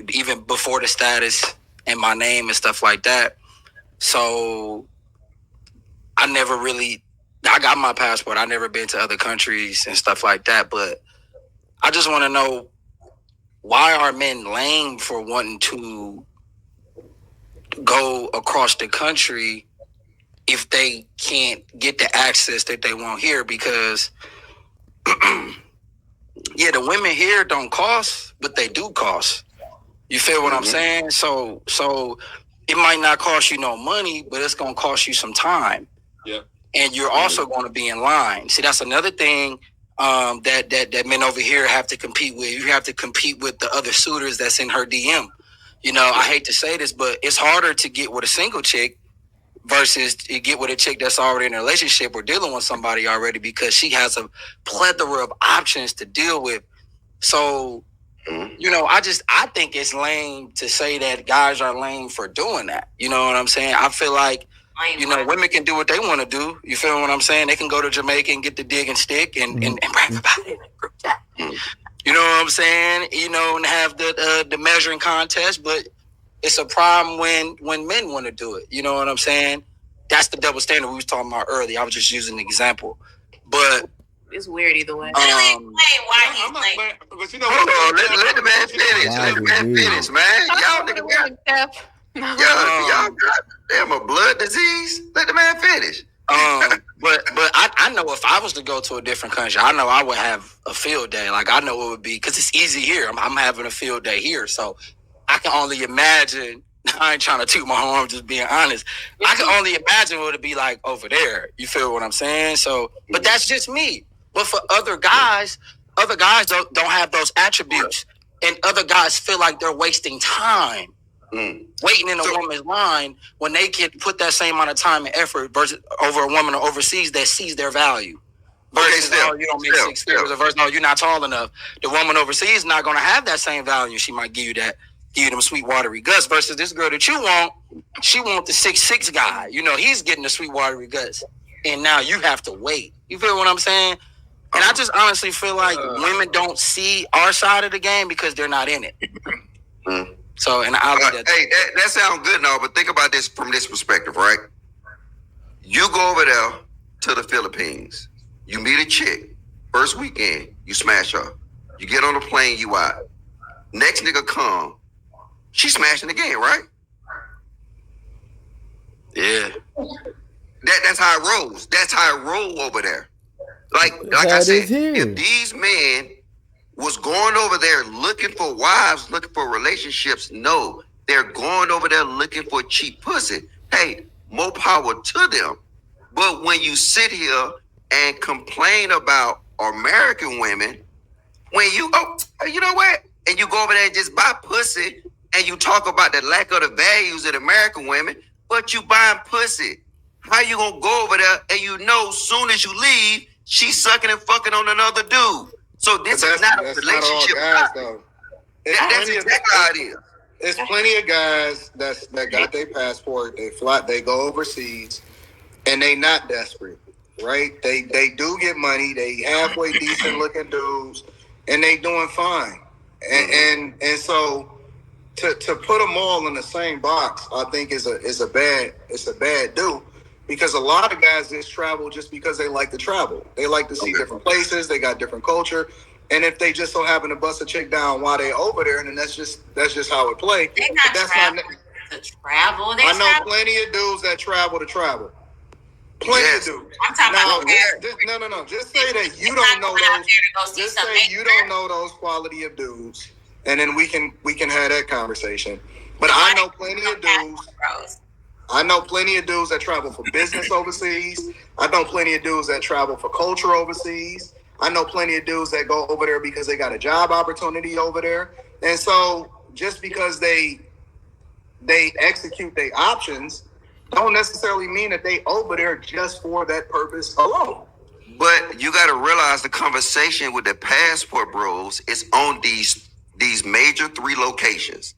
G: even before the status and my name and stuff like that. So I got my passport. I never been to other countries and stuff like that. But I just want to know, why are men lame for wanting to go across the country if they can't get the access that they want here? Because yeah, the women here don't cost, but they do cost. You feel what I'm saying? So it might not cost you no money, but it's gonna cost you some time.
M: Yeah.
G: And you're also gonna be in line. See, that's another thing that men over here have to compete with. You have to compete with the other suitors that's in her DM. You know, I hate to say this, but it's harder to get with a single chick versus you get with a chick that's already in a relationship or dealing with somebody already, because she has a plethora of options to deal with. So, you know, I think it's lame to say that guys are lame for doing that. You know what I'm saying? I feel like, you know, women can do what they want to do. You feel what I'm saying? They can go to Jamaica and get the dig and stick and brag about it in a group chat. You know what I'm saying? You know, and have the measuring contest, but it's a problem when men want to do it. You know what I'm saying? That's the double standard we was talking about earlier. I was just using an example, but
H: it's weird either way.
E: Why he's like?
M: But you know,
B: hold on, let the man finish. Let the man finish, man. Y'all nigga got y'all got damn a blood disease. Let the man finish.
G: But I know if I was to go to a different country, I know I would have a field day. Like, I know it would be, because it's easy here. I'm having a field day here, so I can only imagine. I ain't trying to toot my horn, I'm just being honest. I can only imagine what it'd be like over there. You feel what I'm saying? So, but that's just me. But for other guys don't have those attributes, and other guys feel like they're wasting time waiting in a woman's line when they can put that same amount of time and effort versus over a woman overseas that sees their value. Versus, you don't make 6 figures. Versus, no, you're not tall enough. The woman overseas is not going to have that same value. She might give you them sweet watery guts. Versus this girl that you want, she want the 6'6" guy. You know, he's getting the sweet watery guts, and now you have to wait. You feel what I'm saying? And I just honestly feel like women don't see our side of the game because they're not in it. So, and I'll
B: that sounds good now, but think about this from this perspective, right? You go over there to the Philippines, you meet a chick, first weekend, you smash her. You get on the plane, you out. Next nigga come, she smashing again, right?
G: Yeah.
B: That's how it rolls. That's how it roll over there. Like I said, if these men was going over there looking for wives, looking for relationships, no, they're going over there looking for cheap pussy. Hey, more power to them. But when you sit here and complain about American women, when you you know what? And you go over there and just buy pussy, and you talk about the lack of the values of American women, but you buying pussy How you gonna go over there and you know soon as you leave, she's sucking and fucking on another dude? So this is not a relationship.
A: Not all guys, though.
B: That's exactly how it is.
A: There's plenty of guys that got their passport. They go overseas, and they not desperate, right? They do get money. They halfway decent looking dudes, and they doing fine. And so to put them all in the same box, I think is a bad do, because a lot of guys just travel just because they like to travel. They like to see different places. They got different culture. And if they just so happen to bust a chick down while they over there, then that's just how it play.
E: They not travel to travel.
A: I know plenty of dudes that travel to travel. Plenty of dudes.
E: I'm talking about
A: no. Just say that you don't know those. Just say you don't know those quality of dudes, and then we can have that conversation. But I know plenty of dudes. I know plenty of dudes that travel for business overseas. I know plenty of dudes that travel for culture overseas. I know plenty of dudes that go over there because they got a job opportunity over there. And so just because they execute their options don't necessarily mean that they over there just for that purpose alone.
B: But you got to realize the conversation with the passport bros is on these major 3 locations.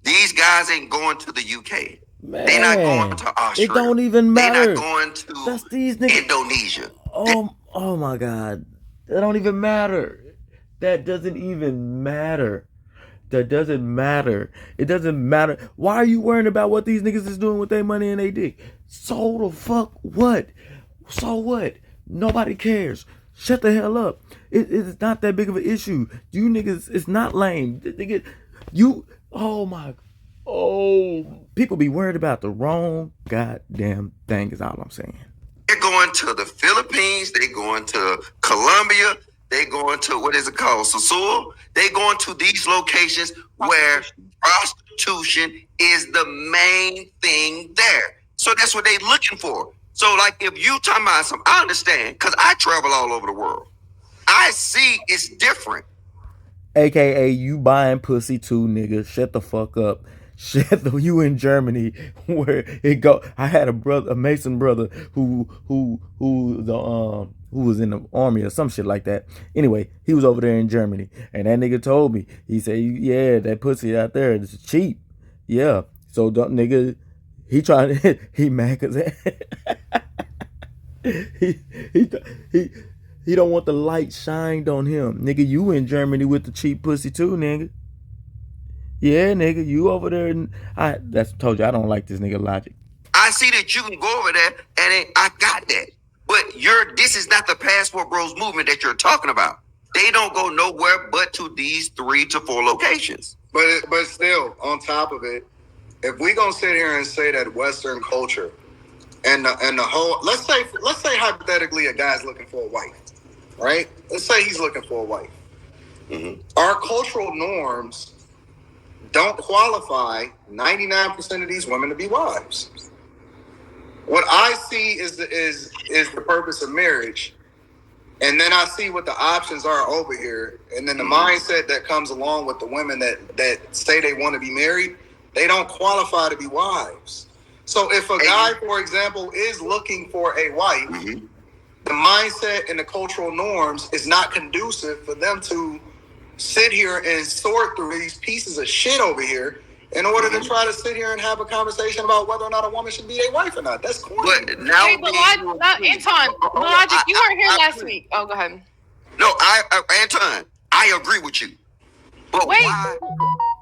B: These guys ain't going to the UK.
C: Man,
B: they not going to Australia.
C: It don't even matter.
B: They not going to
C: That's these niggas.
B: Indonesia.
C: Oh my God. That don't even matter. That doesn't even matter. That doesn't matter. It doesn't matter. Why are you worrying about what these niggas is doing with their money and their dick? So the fuck what? So what? Nobody cares. Shut the hell up. It's not that big of an issue. You niggas, it's not lame. People be worried about the wrong goddamn thing is all I'm saying.
B: They're going to the Philippines. They're going to Colombia. They're going to, what is it called? Sasua. They're going to these locations where prostitution is the main thing there. So that's what they're looking for. So like if you talking about some, I understand because I travel all over the world. I see it's different.
C: AKA you buying pussy too, nigga. Shut the fuck up. You in Germany where it go. I had a Mason brother who was in the army or some shit like that. Anyway, he was over there in Germany, and that nigga told me. He said, "Yeah, that pussy out there is cheap." Yeah, so nigga, he mad cause he don't want the light shined on him, nigga. You in Germany with the cheap pussy too, nigga. Yeah, nigga, you over there. That's told you I don't like this nigga logic.
B: I see that you can go over there, and I got that. But this is not the Passport Bros movement that you're talking about. They don't go nowhere but to these 3 to 4 locations.
A: But still, on top of it, if we gonna sit here and say that Western culture and the whole, let's say hypothetically a guy's looking for a wife, right? Let's say he's looking for a wife. Mm-hmm. Our cultural norms don't qualify 99% of these women to be wives. What I see is the purpose of marriage, and then I see what the options are over here, and then the mindset that comes along with the women that say they want to be married, they don't qualify to be wives. So if a guy, for example, is looking for a wife, the mindset and the cultural norms is not conducive for them to sit here and sort through these pieces of shit over here in order to try to sit here and have a conversation about whether or not a woman should be a wife or not. That's corny.
D: But now, Anton, Logic, you weren't here last week. Oh, go ahead.
B: No, Anton, I agree with you. But
D: wait,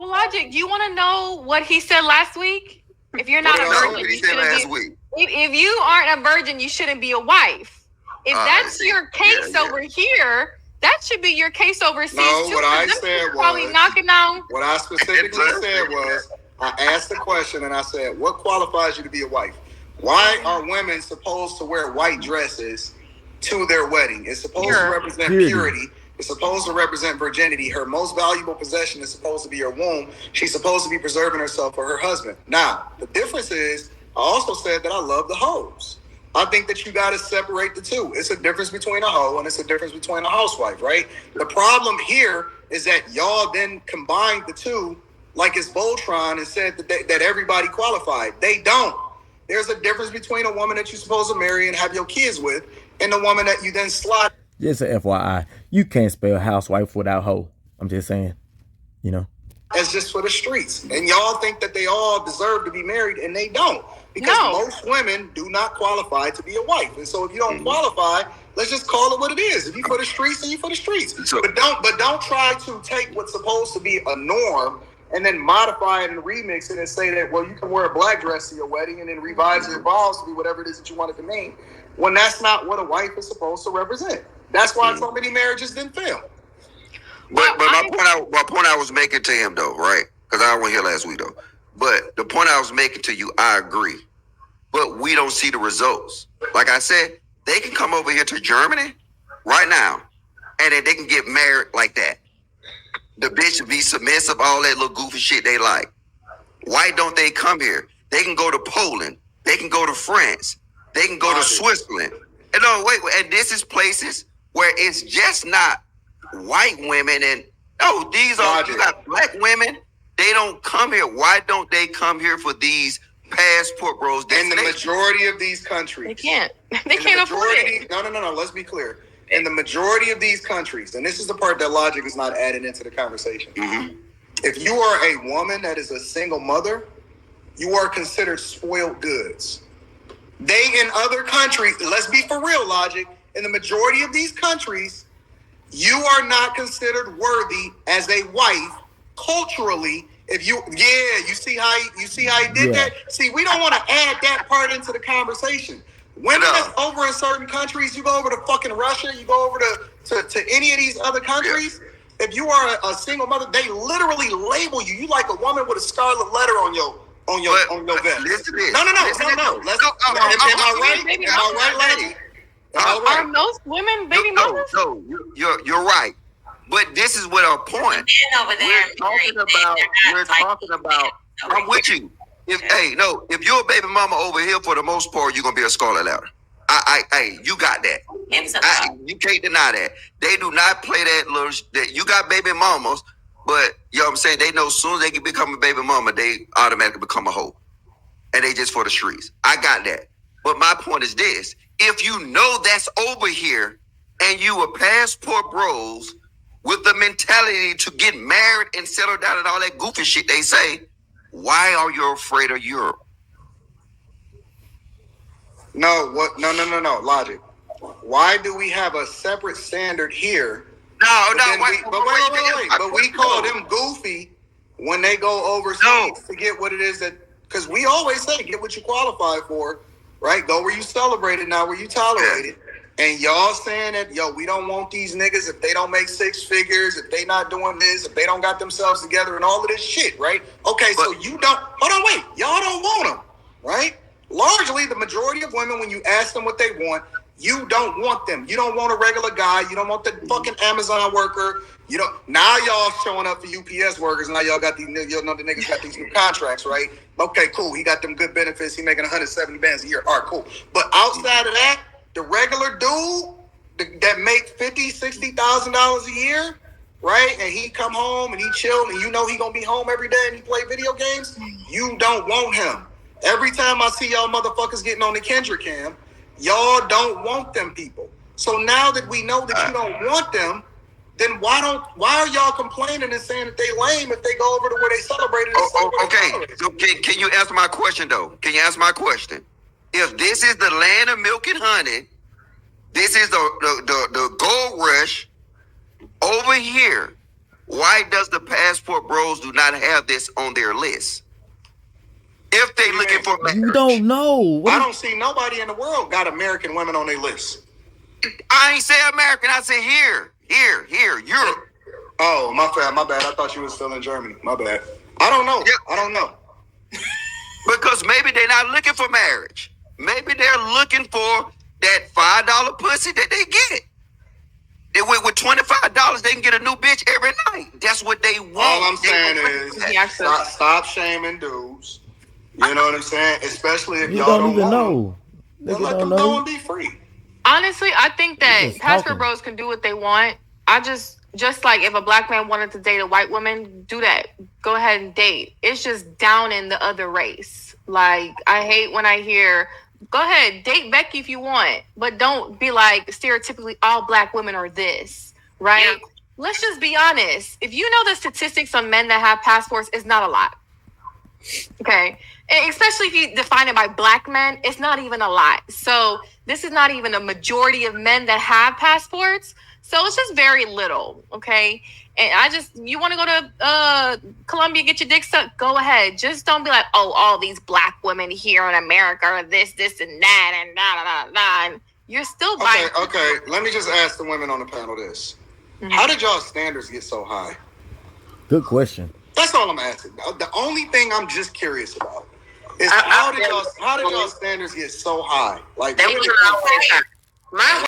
D: Logic, do you want to know what he said last week? If you're not a virgin, you shouldn't be. If you aren't a virgin, you shouldn't be a wife. If that's your case over here, that should be your case overseas too.
A: What I said was
D: probably knocking down.
A: What I specifically said was, I asked the question and I said, "What qualifies you to be a wife? Why are women supposed to wear white dresses to their wedding? It's supposed to represent purity. It's supposed to represent virginity. Her most valuable possession is supposed to be her womb. She's supposed to be preserving herself for her husband. Now, the difference is, I also said that I love the hoes. I think that you got to separate the two. It's a difference between a hoe and it's a difference between a housewife, right? The problem here is that y'all then combined the two like it's Voltron and said that everybody qualified. They don't. there's a difference between a woman that you're supposed to marry and have your kids with and the woman that you then slide.
C: Just a FYI, you can't spell housewife without hoe. I'm just saying, you know.
A: It's just for the streets. And y'all think that they all deserve to be married, and they don't. Because most women do not qualify to be a wife. And so if you don't qualify, let's just call it what it is. If you for the streets, then you for the streets. But don't try to take what's supposed to be a norm and then modify it and remix it and say that, well, you can wear a black dress to your wedding and then revise it evolves to be whatever it is that you want it to mean, when that's not what a wife is supposed to represent. That's why so many marriages didn't fail.
B: But my point I was making to him though, right? Because I wasn't here last week though. But the point I was making to you, I agree. But we don't see the results. Like I said, they can come over here to Germany right now, and then they can get married like that. The bitch be submissive, all that little goofy shit they like. Why don't they come here? They can go to Poland. They can go to France. They can go to Switzerland. And no, wait, and this is places where it's just not white women and these are you got black women. They don't come here. Why don't they come here for these passport bros?
A: In the majority of these countries,
D: they can't. They can't afford it.
A: No. Let's be clear. In the majority of these countries, and this is the part that logic is not added into the conversation.
B: Mm-hmm.
A: If you are a woman that is a single mother, you are considered spoiled goods. They in other countries, let's be for real, logic. In the majority of these countries, you are not considered worthy as a wife culturally. If you see how he did that. See, we don't want to add that part into the conversation. Women that's over in certain countries, you go over to fucking Russia, you go over to any of these other countries. Yeah. If you are a single mother, they literally label you. You like a woman with a scarlet letter on your vest.
B: Listen to this.
A: No. Let's go. Am I right, lady?
D: Are most women baby mothers?
B: No, you're right. But this is what our point. We're talking about. I'm with you. If you're a baby mama over here, for the most part, you're gonna be a scarlet letter. You got that. You can't deny that. They do not play that little. That you got baby mamas, but you know what I'm saying. They know as soon as they can become a baby mama, they automatically become a hoe, and they just for the streets. I got that. But my point is this: if you know that's over here, and you are passport bros with the mentality to get married and settle down and all that goofy shit they say, why are you afraid of Europe?
A: No, logic. Why do we have a separate standard here? But we call them goofy when they go overseas to get what it is that, because we always say, get what you qualify for, right? Go where you celebrate it, not where you tolerate it. And y'all saying that, we don't want these niggas if they don't make six figures, if they not doing this, if they don't got themselves together and all of this shit, right? Okay, so you don't, y'all don't want them, right? Largely, the majority of women, when you ask them what they want, you don't want them. You don't want a regular guy. You don't want the fucking Amazon worker. You don't. Now y'all showing up for UPS workers. Now y'all got these, the niggas got these new contracts, right? Okay, cool. He got them good benefits. He making 170 bands a year. All right, cool. But outside of that, the regular dude that make $50,000, $60,000 a year, right? And he come home and he chill, and he gonna be home every day and he play video games. You don't want him. Every time I see y'all motherfuckers getting on the Kendrick cam, y'all don't want them people. So now that we know that you don't want them, then why are y'all complaining and saying that they lame if they go over to where they celebrate it?
B: Okay. So can you answer my question though? Can you answer my question? If this is the land of milk and honey, this is the gold rush over here, why does the passport bros do not have this on their list? If they looking for marriage.
C: You don't know.
A: I don't see nobody in the world got American women on their list.
B: I ain't say American. I say here, Europe.
A: Oh, my bad. I thought you was still in Germany. My bad. I don't know. Yeah. I don't know.
B: Because maybe they're not looking for marriage. Maybe they're looking for that $5 pussy that they get. With $25, they can get a new bitch every night. That's what they want.
A: All I'm saying is stop shaming dudes. You know what I'm saying? Especially if y'all don't even know. Then let them go and be free.
D: Honestly, I think that passport bros can do what they want. I just like if a black man wanted to date a white woman, do that. Go ahead and date. It's just down in the other race. Like, I hate when I hear, go ahead, date Becky if you want, but don't be like, stereotypically, all black women are this, right? Yeah. Let's just be honest. If you know the statistics on men that have passports, it's not a lot. Okay? And especially if you define it by black men, it's not even a lot. So this is not even a majority of men that have passports. So it's just very little, okay? And you want to go to Colombia, get your dick sucked, go ahead. Just don't be like, oh, all these black women here in America are this, and that, and da. And you're still buying.
A: Okay. Let me just ask the women on the panel this. Mm-hmm. How did y'all standards get so high?
C: Good question.
A: That's all I'm asking. The only thing I'm just curious about is how did y'all standards get so high? Like,
H: they was always high.